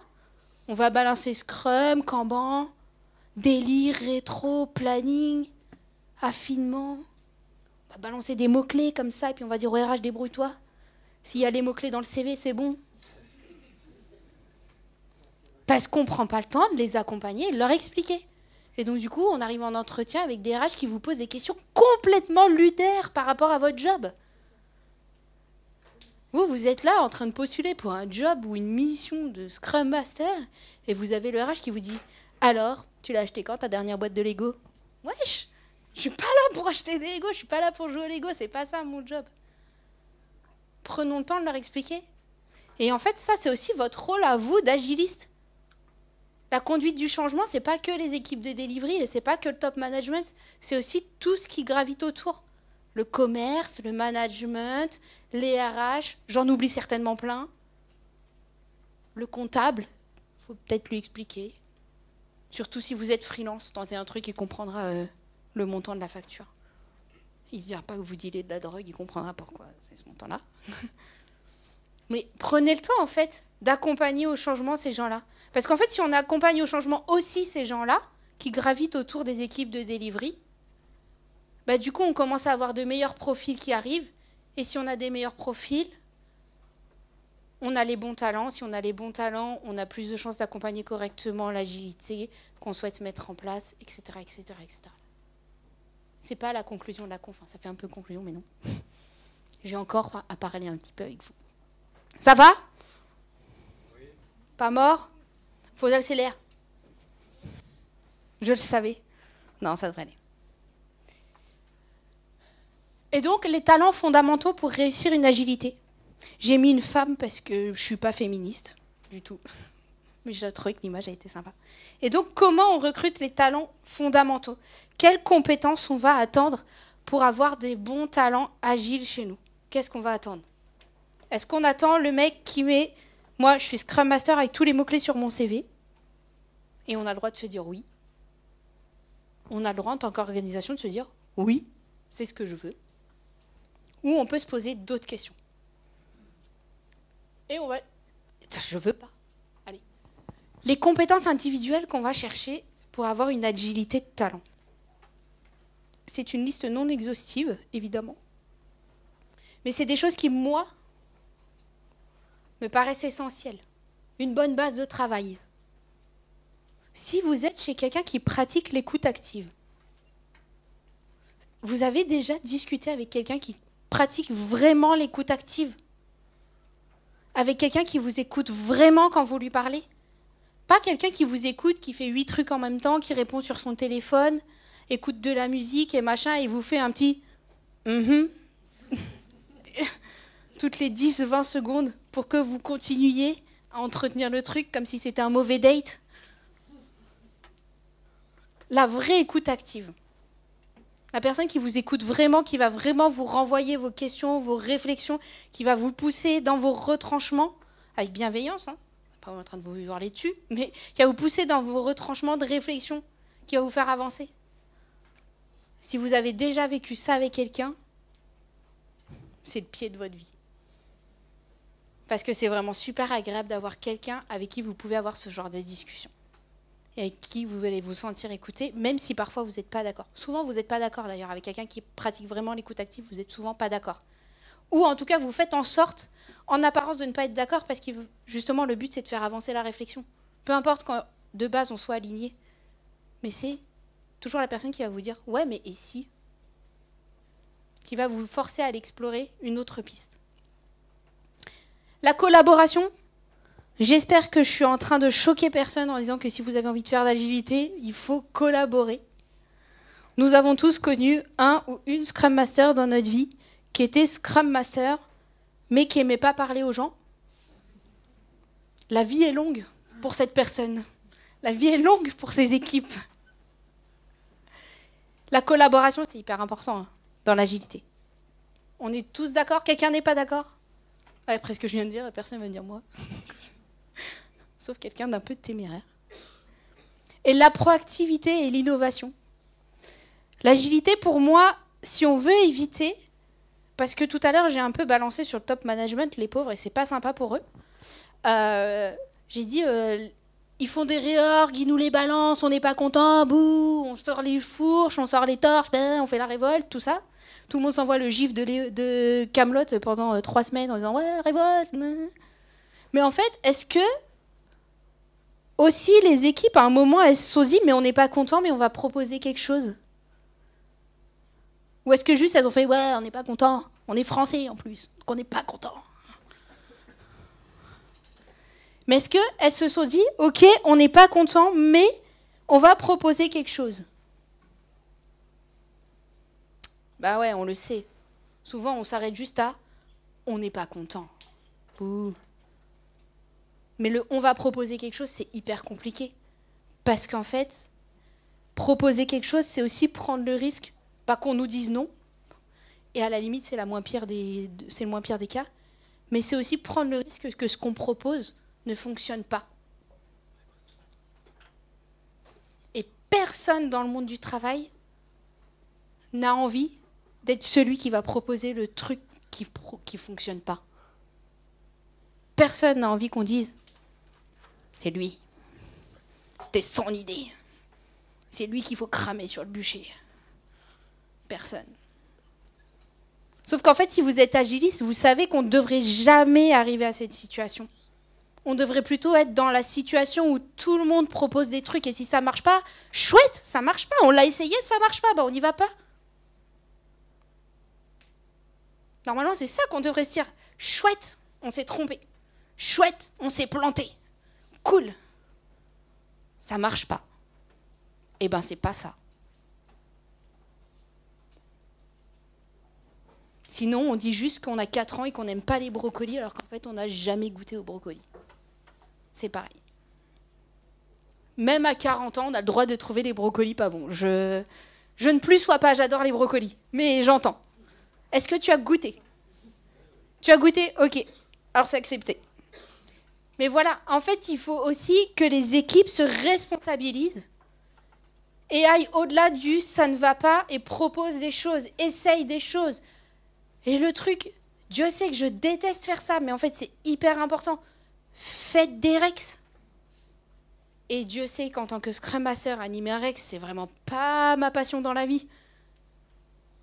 On va balancer Scrum, Kanban, délire, rétro, planning, affinement. On va balancer des mots-clés comme ça, et puis on va dire au RH, débrouille-toi. S'il y a les mots-clés dans le CV, c'est bon. Parce qu'on ne prend pas le temps de les accompagner et de leur expliquer. Et donc, du coup, on arrive en entretien avec des RH qui vous posent des questions complètement lunaires par rapport à votre job. Vous êtes là en train de postuler pour un job ou une mission de Scrum Master et vous avez le RH qui vous dit « Alors, tu l'as acheté quand ta dernière boîte de Lego ?» Wesh, je suis pas là pour acheter des Lego, je suis pas là pour jouer au Lego, c'est pas ça mon job. Prenons le temps de leur expliquer. Et en fait, ça, c'est aussi votre rôle à vous d'agiliste. La conduite du changement, c'est pas que les équipes de delivery et c'est pas que le top management, c'est aussi tout ce qui gravite autour. Le commerce, le management, les RH, j'en oublie certainement plein. Le comptable, il faut peut-être lui expliquer. Surtout si vous êtes freelance, tentez un truc, il comprendra le montant de la facture. Il ne se dira pas que vous dealez de la drogue, il comprendra pourquoi c'est ce montant-là. Mais prenez le temps, en fait, d'accompagner au changement ces gens-là. Parce qu'en fait, si on accompagne au changement aussi ces gens-là, qui gravitent autour des équipes de delivery, du coup, on commence à avoir de meilleurs profils qui arrivent. Et si on a des meilleurs profils, on a les bons talents. Si on a les bons talents, on a plus de chances d'accompagner correctement l'agilité qu'on souhaite mettre en place, etc., etc., etc. C'est pas la conclusion de la conf. Ça fait un peu conclusion, mais non. J'ai encore à parler un petit peu avec vous. Ça va? Oui. Pas mort? Faut que j'accélère. Je le savais. Non, ça devrait aller. Et donc, les talents fondamentaux pour réussir une agilité. J'ai mis une femme parce que je suis pas féministe du tout. Mais j'ai trouvé que l'image a été sympa. Et donc, comment on recrute les talents fondamentaux? Quelles compétences on va attendre pour avoir des bons talents agiles chez nous? Qu'est-ce qu'on va attendre? Est-ce qu'on attend le mec qui met... Moi, je suis Scrum Master avec tous les mots-clés sur mon CV. Et on a le droit de se dire oui. On a le droit, en tant qu'organisation, de se dire oui, c'est ce que je veux. Ou on peut se poser d'autres questions. Et on va... Je veux pas. Allez. Les compétences individuelles qu'on va chercher pour avoir une agilité de talent. C'est une liste non exhaustive, évidemment. Mais c'est des choses qui, moi, me paraissent essentielles. Une bonne base de travail. Si vous êtes chez quelqu'un qui pratique l'écoute active, vous avez déjà discuté avec quelqu'un qui pratique vraiment l'écoute active? Avec quelqu'un qui vous écoute vraiment quand vous lui parlez? Pas quelqu'un qui vous écoute, qui fait 8 trucs en même temps, qui répond sur son téléphone, écoute de la musique et machin, et vous fait un petit toutes les 10-20 secondes pour que vous continuiez à entretenir le truc comme si c'était un mauvais date. La vraie écoute active. La personne qui vous écoute vraiment, qui va vraiment vous renvoyer vos questions, vos réflexions, qui va vous pousser dans vos retranchements, avec bienveillance, hein, pas en train de vous voir les dessus, mais qui va vous pousser dans vos retranchements de réflexion, qui va vous faire avancer. Si vous avez déjà vécu ça avec quelqu'un, c'est le pied de votre vie. Parce que c'est vraiment super agréable d'avoir quelqu'un avec qui vous pouvez avoir ce genre de discussion. Et avec qui vous allez vous sentir écouté, même si parfois vous n'êtes pas d'accord. Souvent, vous n'êtes pas d'accord d'ailleurs. Avec quelqu'un qui pratique vraiment l'écoute active, vous n'êtes souvent pas d'accord. Ou en tout cas, vous faites en sorte, en apparence, de ne pas être d'accord, parce que justement, le but, c'est de faire avancer la réflexion. Peu importe quand, de base, on soit aligné. Mais c'est toujours la personne qui va vous dire « Ouais, mais et si ?» qui va vous forcer à l'explorer une autre piste. La collaboration. J'espère que je suis en train de choquer personne en disant que si vous avez envie de faire d'agilité, il faut collaborer. Nous avons tous connu un ou une Scrum Master dans notre vie qui était Scrum Master, mais qui n'aimait pas parler aux gens. La vie est longue pour cette personne. La vie est longue pour ces équipes. La collaboration, c'est hyper important dans l'agilité. On est tous d'accord? Quelqu'un n'est pas d'accord? Après ce que je viens de dire, la personne va me dire moi. Sauf quelqu'un d'un peu téméraire. Et la proactivité et l'innovation. L'agilité, pour moi, si on veut éviter, parce que tout à l'heure, j'ai un peu balancé sur le top management, les pauvres, et c'est pas sympa pour eux. J'ai dit, ils font des réorgs, ils nous les balancent, on n'est pas content, bouh, on sort les fourches, on sort les torches, on fait la révolte, tout ça. Tout le monde s'envoie le gif de Kaamelott pendant 3 semaines en disant « Ouais, révolte !» Mais en fait, est-ce que aussi les équipes, à un moment, elles se sont dit « Mais on n'est pas content, mais on va proposer quelque chose ?» Ou est-ce que juste elles ont fait « Ouais, on n'est pas content, on est français en plus, donc on n'est pas content !» Mais est-ce qu'elles se sont dit « Ok, on n'est pas content, mais on va proposer quelque chose ?» Bah ouais, on le sait. Souvent, on s'arrête juste à « on n'est pas content ». Mais le « on va proposer quelque chose », c'est hyper compliqué. Parce qu'en fait, proposer quelque chose, c'est aussi prendre le risque, pas qu'on nous dise non, et à la limite, c'est le moins pire des cas, mais c'est aussi prendre le risque que ce qu'on propose ne fonctionne pas. Et personne dans le monde du travail n'a envie d'être celui qui va proposer le truc qui ne fonctionne pas. Personne n'a envie qu'on dise « c'est lui, c'était son idée, c'est lui qu'il faut cramer sur le bûcher ». Personne. Sauf qu'en fait, si vous êtes agiliste, vous savez qu'on ne devrait jamais arriver à cette situation. On devrait plutôt être dans la situation où tout le monde propose des trucs et si ça ne marche pas, chouette, ça ne marche pas, on l'a essayé, ça ne marche pas, bah on n'y va pas. Normalement, c'est ça qu'on devrait se dire. Chouette, on s'est trompé. Chouette, on s'est planté. Cool. Ça marche pas. Eh ben, c'est pas ça. Sinon, on dit juste qu'on a 4 ans et qu'on n'aime pas les brocolis, alors qu'en fait, on n'a jamais goûté aux brocolis. C'est pareil. Même à 40 ans, on a le droit de trouver les brocolis pas bons. Je ne plus sois pas, j'adore les brocolis. Mais j'entends. Est-ce que tu as goûté? Tu as goûté? Ok. Alors c'est accepté. Mais voilà, en fait, il faut aussi que les équipes se responsabilisent et aillent au-delà du « ça ne va pas » et proposent des choses, essayent des choses. Et le truc, Dieu sait que je déteste faire ça, mais en fait, c'est hyper important. Faites des rex. Et Dieu sait qu'en tant que Scrum Master, animer un rex, c'est vraiment pas ma passion dans la vie.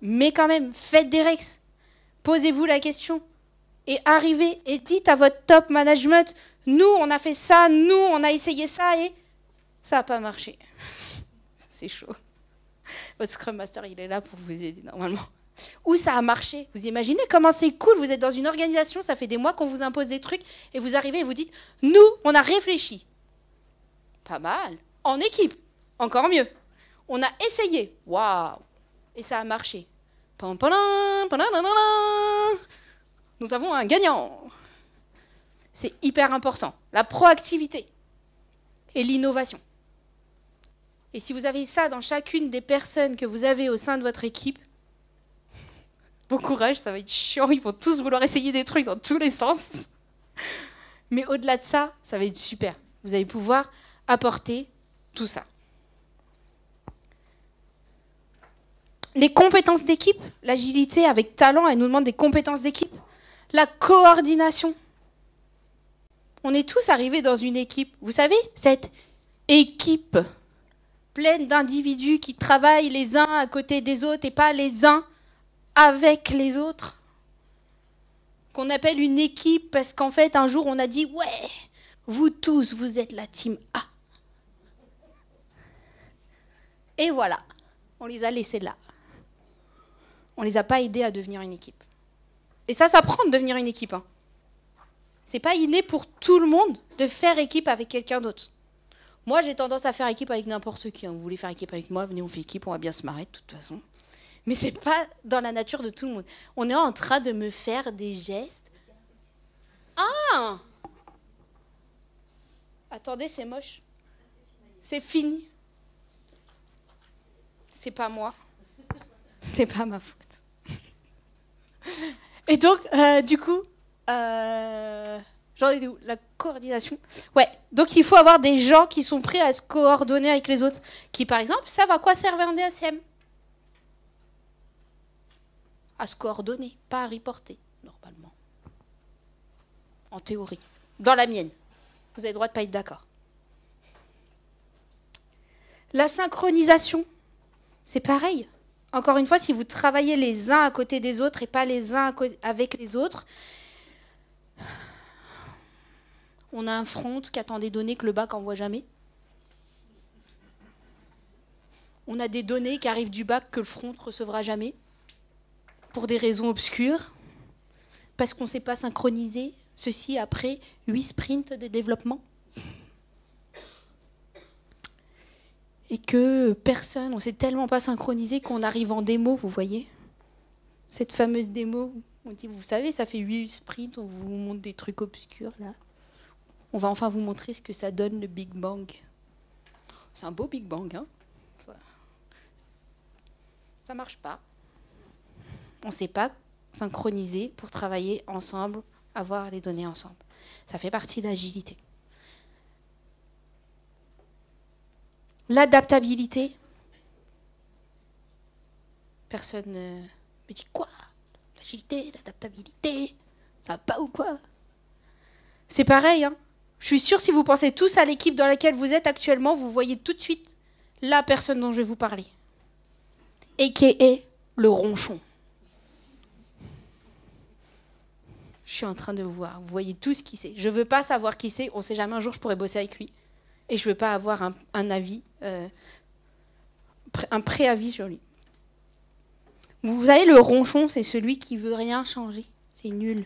Mais quand même, faites des rex. Posez-vous la question. Et arrivez et dites à votre top management, nous, on a fait ça, nous, on a essayé ça et ça n'a pas marché. C'est chaud. Votre Scrum Master, il est là pour vous aider normalement. Ou ça a marché. Vous imaginez comment c'est cool, vous êtes dans une organisation, ça fait des mois qu'on vous impose des trucs, et vous arrivez et vous dites, nous, on a réfléchi. Pas mal. En équipe, encore mieux. On a essayé. Waouh. Et ça a marché. Nous avons un gagnant. C'est hyper important. La proactivité et l'innovation. Et si vous avez ça dans chacune des personnes que vous avez au sein de votre équipe, bon courage, ça va être chiant, ils vont tous vouloir essayer des trucs dans tous les sens. Mais au-delà de ça, ça va être super. Vous allez pouvoir apporter tout ça. Les compétences d'équipe, l'agilité avec talent, elle nous demande des compétences d'équipe. La coordination. On est tous arrivés dans une équipe. Vous savez, cette équipe pleine d'individus qui travaillent les uns à côté des autres et pas les uns avec les autres, qu'on appelle une équipe parce qu'en fait, un jour, on a dit « Ouais, vous tous, vous êtes la team A. » Et voilà, on les a laissés là. On ne les a pas aidés à devenir une équipe. Et ça prend de devenir une équipe. Hein. C'est pas inné pour tout le monde de faire équipe avec quelqu'un d'autre. Moi, j'ai tendance à faire équipe avec n'importe qui. Hein. Vous voulez faire équipe avec moi, venez, on fait équipe, on va bien se marrer de toute façon. Mais c'est pas dans la nature de tout le monde. On est en train de me faire des gestes. Ah! Attendez, c'est moche. C'est fini. C'est pas moi. C'est pas ma faute. Et donc, du coup, j'en étais où? La coordination. Ouais, donc il faut avoir des gens qui sont prêts à se coordonner avec les autres. Qui, par exemple, savent à quoi sert un DSM. À se coordonner, pas à reporter, normalement. En théorie. Dans la mienne. Vous avez le droit de ne pas être d'accord. La synchronisation, c'est pareil. Encore une fois, si vous travaillez les uns à côté des autres et pas les uns avec les autres, on a un front qui attend des données que le bac n'envoie jamais. On a des données qui arrivent du bac que le front ne recevra jamais, pour des raisons obscures, parce qu'on ne sait pas synchroniser, ceci après 8 sprints de développement. Et que personne, on ne s'est tellement pas synchronisé qu'on arrive en démo, vous voyez. Cette fameuse démo, on dit, vous savez, ça fait 8 sprints, on vous montre des trucs obscurs, là. On va enfin vous montrer ce que ça donne, le Big Bang. C'est un beau Big Bang, hein. Ça marche pas. On ne sait pas synchroniser pour travailler ensemble, avoir les données ensemble. Ça fait partie de l'agilité. L'adaptabilité. Personne me dit quoi? L'agilité, l'adaptabilité, ça va pas ou quoi? C'est pareil, hein. Je suis sûre, si vous pensez tous à l'équipe dans laquelle vous êtes actuellement, vous voyez tout de suite la personne dont je vais vous parler. A.K.A. le ronchon. Je suis en train de vous voir. Vous voyez tous qui c'est. Je ne veux pas savoir qui c'est. On ne sait jamais, un jour, je pourrais bosser avec lui. Et je ne veux pas avoir un avis, un préavis sur lui. Vous savez, le ronchon, c'est celui qui veut rien changer. C'est nul.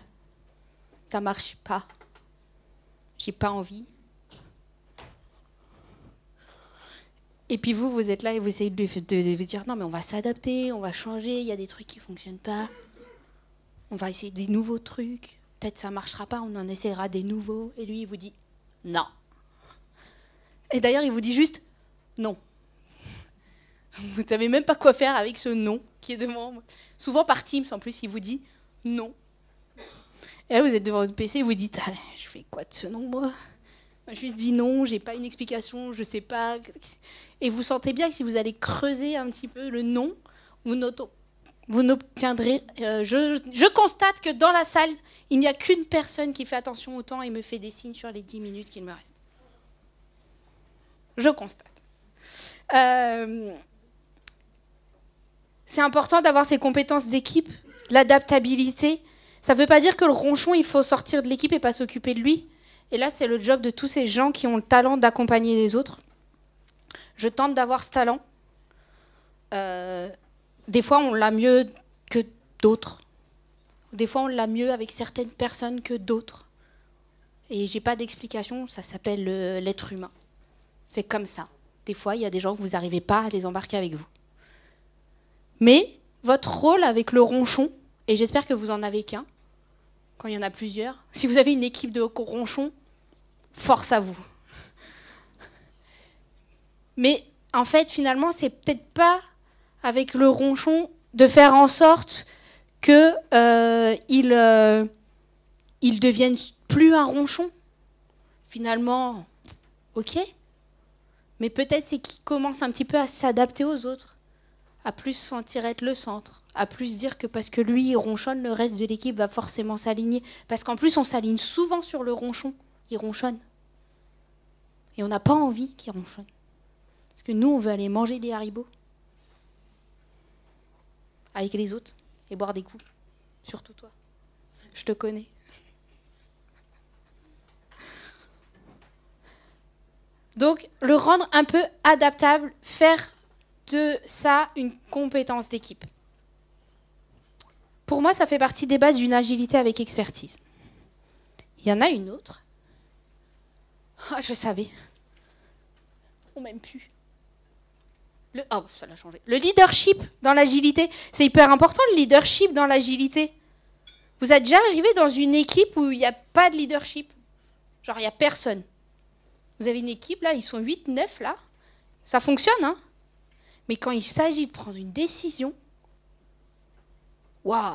Ça marche pas. J'ai pas envie. Et puis vous êtes là et vous essayez de vous dire non, mais on va s'adapter, on va changer, il y a des trucs qui fonctionnent pas. On va essayer des nouveaux trucs. Peut-être ça marchera pas, on en essaiera des nouveaux. Et lui, il vous dit non. Et d'ailleurs, il vous dit juste non. Vous ne savez même pas quoi faire avec ce non qui est devant moi. Souvent par Teams, en plus, il vous dit non. Et là, vous êtes devant votre PC et vous dites ah, je fais quoi de ce non, moi? Je lui dis non, j'ai pas une explication, je sais pas. Et vous sentez bien que si vous allez creuser un petit peu le non, vous n'obtiendrez. Je constate que dans la salle, il n'y a qu'une personne qui fait attention au temps et me fait des signes sur les 10 minutes qu'il me reste. Je constate. C'est important d'avoir ces compétences d'équipe, l'adaptabilité. Ça ne veut pas dire que le ronchon, il faut sortir de l'équipe et pas s'occuper de lui. Et là, c'est le job de tous ces gens qui ont le talent d'accompagner les autres. Je tente d'avoir ce talent. Des fois, on l'a mieux que d'autres. Des fois, on l'a mieux avec certaines personnes que d'autres. Et j'ai pas d'explication, ça s'appelle l'être humain. C'est comme ça. Des fois, il y a des gens que vous n'arrivez pas à les embarquer avec vous. Mais votre rôle avec le ronchon, et j'espère que vous en avez qu'un, quand il y en a plusieurs, si vous avez une équipe de ronchons, force à vous. Mais en fait, finalement, c'est peut-être pas avec le ronchon de faire en sorte que il devienne plus un ronchon. Finalement, ok. Mais peut-être c'est qu'il commence un petit peu à s'adapter aux autres, à plus se sentir être le centre, à plus dire que parce que lui il ronchonne, le reste de l'équipe va forcément s'aligner. Parce qu'en plus, on s'aligne souvent sur le ronchon. Il ronchonne. Et on n'a pas envie qu'il ronchonne. Parce que nous, on veut aller manger des haribots avec les autres et boire des coups. Surtout toi. Je te connais. Donc, le rendre un peu adaptable, faire de ça une compétence d'équipe. Pour moi, ça fait partie des bases d'une agilité avec expertise. Il y en a une autre. Ah, je savais. On m'aime plus. Oh, ça l'a changé. Le leadership dans l'agilité. C'est hyper important, le leadership dans l'agilité. Vous êtes déjà arrivé dans une équipe où il n'y a pas de leadership? Genre, il n'y a personne. Vous avez une équipe, là, ils sont 8, 9, là. Ça fonctionne, hein? Mais quand il s'agit de prendre une décision, waouh!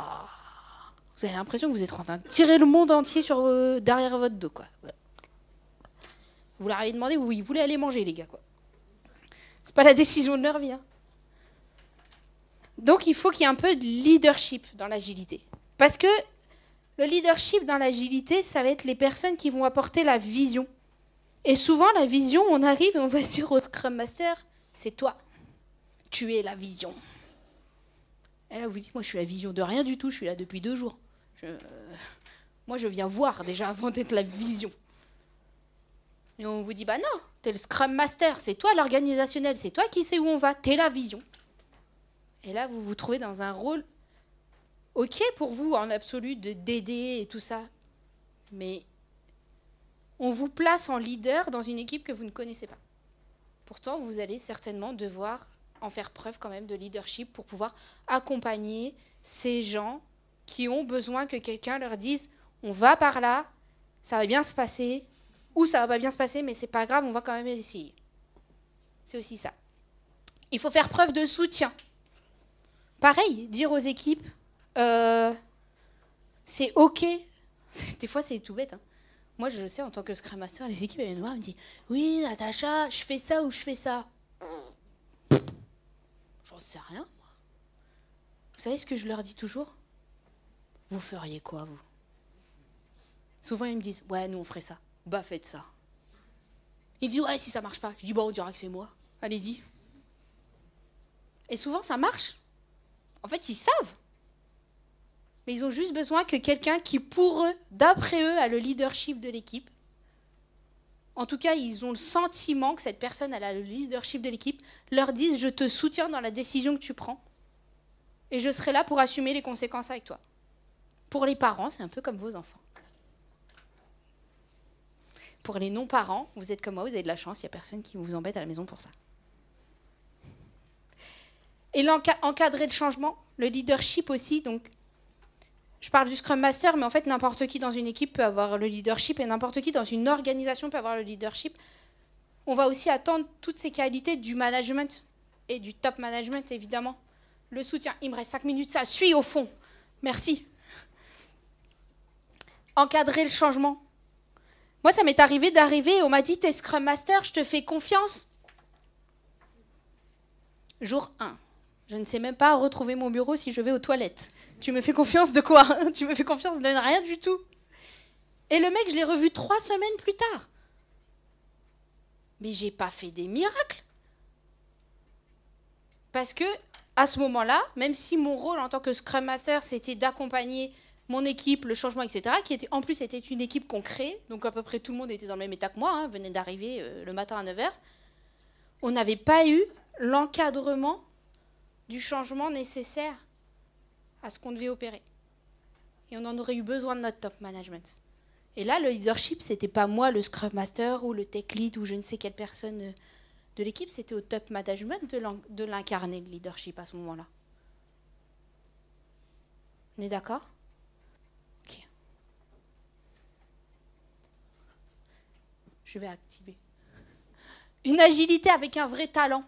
Vous avez l'impression que vous êtes en train de tirer le monde entier derrière votre dos, quoi. Vous leur avez demandé où ils voulaient aller manger, les gars, quoi. C'est pas la décision de leur vie, hein. Donc, il faut qu'il y ait un peu de leadership dans l'agilité. Parce que le leadership dans l'agilité, ça va être les personnes qui vont apporter la vision. Et souvent, la vision, on arrive et on va dire au Scrum Master, c'est toi. Tu es la vision. Et là, vous dites, moi, je suis la vision de rien du tout, je suis là depuis 2 jours. Moi, je viens voir déjà avant d'être la vision. Et on vous dit, bah non, t'es le Scrum Master, c'est toi l'organisationnel, c'est toi qui sais où on va, t'es la vision. Et là, vous vous trouvez dans un rôle, ok pour vous, en absolu, d'aider et tout ça, mais on vous place en leader dans une équipe que vous ne connaissez pas. Pourtant, vous allez certainement devoir en faire preuve quand même de leadership pour pouvoir accompagner ces gens qui ont besoin que quelqu'un leur dise « on va par là, ça va bien se passer » ou « ça va pas bien se passer, mais c'est pas grave, on va quand même essayer ». C'est aussi ça. Il faut faire preuve de soutien. Pareil, dire aux équipes c'est ok. Des fois, c'est tout bête, hein. Moi, je sais, en tant que Scrum Master, les équipes elles viennent me voir et me disent « oui, Natacha, je fais ça ou je fais ça ». J'en sais rien, moi. Vous savez ce que je leur dis toujours? Vous feriez quoi, vous? Souvent, ils me disent, ouais, nous, on ferait ça. Bah, faites ça. Ils me disent, ouais, si ça marche pas. Je dis, bon, on dira que c'est moi. Allez-y. Et souvent, ça marche. En fait, ils savent. Mais ils ont juste besoin que quelqu'un qui, pour eux, d'après eux, a le leadership de l'équipe. En tout cas, ils ont le sentiment que cette personne, elle a le leadership de l'équipe, leur dise, je te soutiens dans la décision que tu prends. Et je serai là pour assumer les conséquences avec toi. Pour les parents, c'est un peu comme vos enfants. Pour les non-parents, vous êtes comme moi, vous avez de la chance, il n'y a personne qui vous embête à la maison pour ça. Et encadrer le changement, le leadership aussi. Donc, je parle du Scrum Master, mais en fait, n'importe qui dans une équipe peut avoir le leadership et n'importe qui dans une organisation peut avoir le leadership. On va aussi attendre toutes ces qualités du management et du top management, évidemment. Le soutien, il me reste 5 minutes, ça suit au fond. Merci. Encadrer le changement. Moi, ça m'est arrivé d'arriver, on m'a dit, t'es Scrum Master, je te fais confiance. Jour 1. Je ne sais même pas retrouver mon bureau si je vais aux toilettes. Tu me fais confiance de quoi? Tu me fais confiance de rien du tout. Et le mec, je l'ai revu 3 semaines plus tard. Mais j'ai pas fait des miracles. Parce que, à ce moment-là, même si mon rôle en tant que Scrum Master, c'était d'accompagner mon équipe, le changement, etc., qui était, en plus était une équipe qu'on crée, donc à peu près tout le monde était dans le même état que moi, venait d'arriver le matin à 9h, on n'avait pas eu l'encadrement du changement nécessaire à ce qu'on devait opérer. Et on en aurait eu besoin de notre top management. Et là, le leadership, c'était pas moi, le Scrum Master, ou le Tech Lead, ou je ne sais quelle personne de l'équipe, c'était au top management de l'incarner, le leadership, à ce moment-là. On est d'accord? Ok. Je vais activer. Une agilité avec un vrai talent.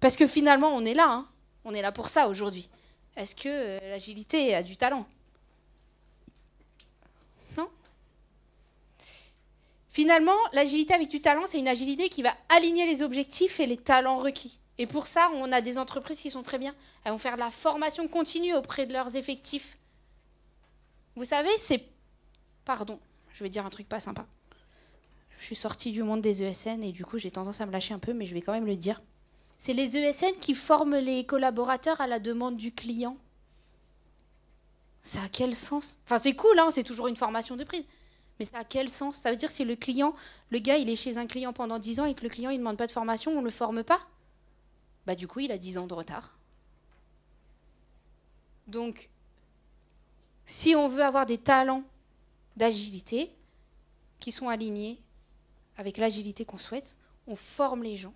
Parce que finalement, on est là, hein. On est là pour ça aujourd'hui. Est-ce que l'agilité a du talent? Non. Finalement, l'agilité avec du talent, c'est une agilité qui va aligner les objectifs et les talents requis. Et pour ça, on a des entreprises qui sont très bien. Elles vont faire de la formation continue auprès de leurs effectifs. Vous savez, c'est... Pardon, je vais dire un truc pas sympa. Je suis sortie du monde des ESN et du coup, j'ai tendance à me lâcher un peu, mais je vais quand même le dire. C'est les ESN qui forment les collaborateurs à la demande du client. Ça a quel sens? Enfin, c'est cool, hein, c'est toujours une formation de prise. Mais ça a quel sens? Ça veut dire que si le client, le gars, il est chez un client pendant 10 ans et que le client, il ne demande pas de formation, on ne le forme pas? Bah, du coup, il a 10 ans de retard. Donc, si on veut avoir des talents d'agilité qui sont alignés avec l'agilité qu'on souhaite, on forme les gens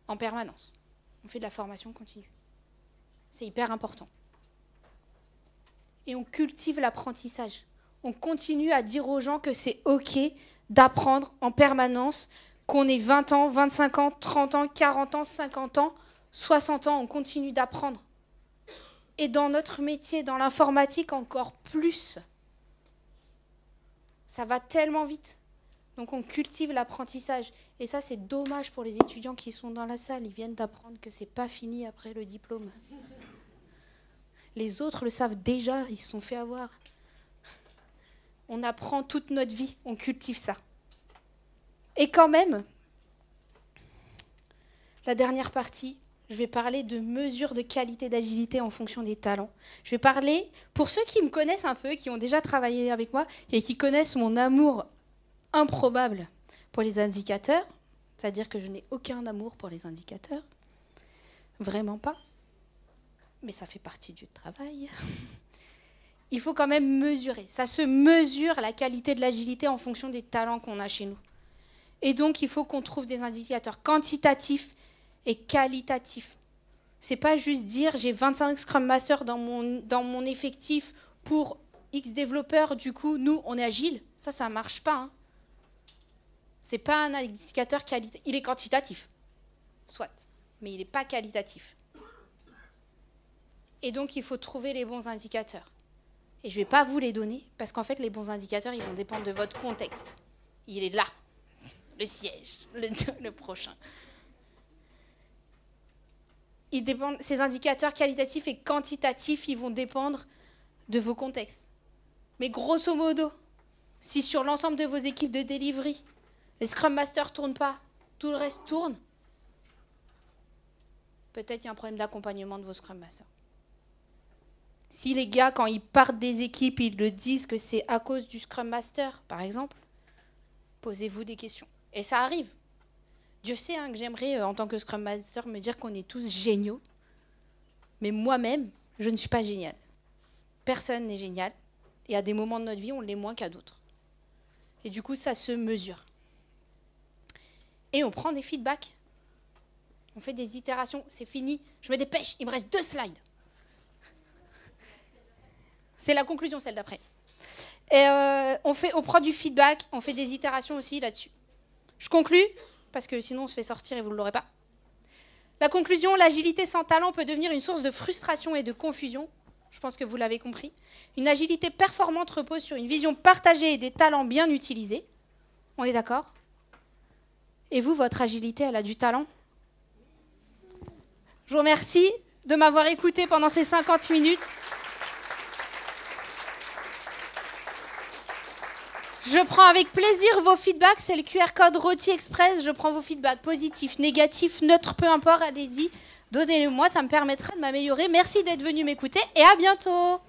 en permanence. On fait de la formation continue. C'est hyper important. Et on cultive l'apprentissage. On continue à dire aux gens que c'est OK d'apprendre en permanence, qu'on ait 20 ans, 25 ans, 30 ans, 40 ans, 50 ans, 60 ans, on continue d'apprendre. Et dans notre métier, dans l'informatique, encore plus. Ça va tellement vite. Donc on cultive l'apprentissage. Et ça, c'est dommage pour les étudiants qui sont dans la salle. Ils viennent d'apprendre que c'est pas fini après le diplôme. Les autres le savent déjà, ils se sont fait avoir. On apprend toute notre vie, on cultive ça. Et quand même, la dernière partie, je vais parler de mesures de qualité d'agilité en fonction des talents. Je vais parler, pour ceux qui me connaissent un peu, qui ont déjà travaillé avec moi et qui connaissent mon amour improbable pour les indicateurs, c'est-à-dire que je n'ai aucun amour pour les indicateurs, vraiment pas, mais ça fait partie du travail. Il faut quand même mesurer. Ça se mesure la qualité de l'agilité en fonction des talents qu'on a chez nous. Et donc, il faut qu'on trouve des indicateurs quantitatifs et qualitatifs. C'est pas juste dire j'ai 25 Scrum Masters dans mon effectif pour X développeurs, du coup, nous, on est agile. Ça marche pas. Hein. C'est pas un indicateur qualitatif. Il est quantitatif, soit, mais il n'est pas qualitatif. Et donc, il faut trouver les bons indicateurs. Et je ne vais pas vous les donner, parce qu'en fait, les bons indicateurs, ils vont dépendre de votre contexte. Il est là, le siège, le prochain. Ces indicateurs qualitatifs et quantitatifs, ils vont dépendre de vos contextes. Mais grosso modo, si sur l'ensemble de vos équipes de delivery, les Scrum Masters ne tournent pas, tout le reste tourne, peut-être il y a un problème d'accompagnement de vos Scrum Masters. Si les gars, quand ils partent des équipes, ils le disent que c'est à cause du Scrum Master, par exemple, posez-vous des questions. Et ça arrive. Dieu sait que j'aimerais, en tant que Scrum Master, me dire qu'on est tous géniaux. Mais moi-même, Je ne suis pas génial. Personne n'est génial. Et à des moments de notre vie, on l'est moins qu'à d'autres. Et du coup, ça se mesure. Et on prend des feedbacks. On fait des itérations. C'est fini. Je me dépêche. Il me reste 2 slides. C'est la conclusion, celle d'après. Et on prend du feedback. On fait des itérations aussi là-dessus. Je conclus, parce que sinon on se fait sortir et vous ne l'aurez pas. La conclusion, l'agilité sans talent peut devenir une source de frustration et de confusion. Je pense que vous l'avez compris. Une agilité performante repose sur une vision partagée et des talents bien utilisés. On est d'accord? Et vous, votre agilité, elle a du talent? Je vous remercie de m'avoir écouté pendant ces 50 minutes. Je prends avec plaisir vos feedbacks, c'est le QR code Rôti Express. Je prends vos feedbacks positifs, négatifs, neutres, peu importe, allez-y, donnez-le-moi, ça me permettra de m'améliorer. Merci d'être venu m'écouter et à bientôt.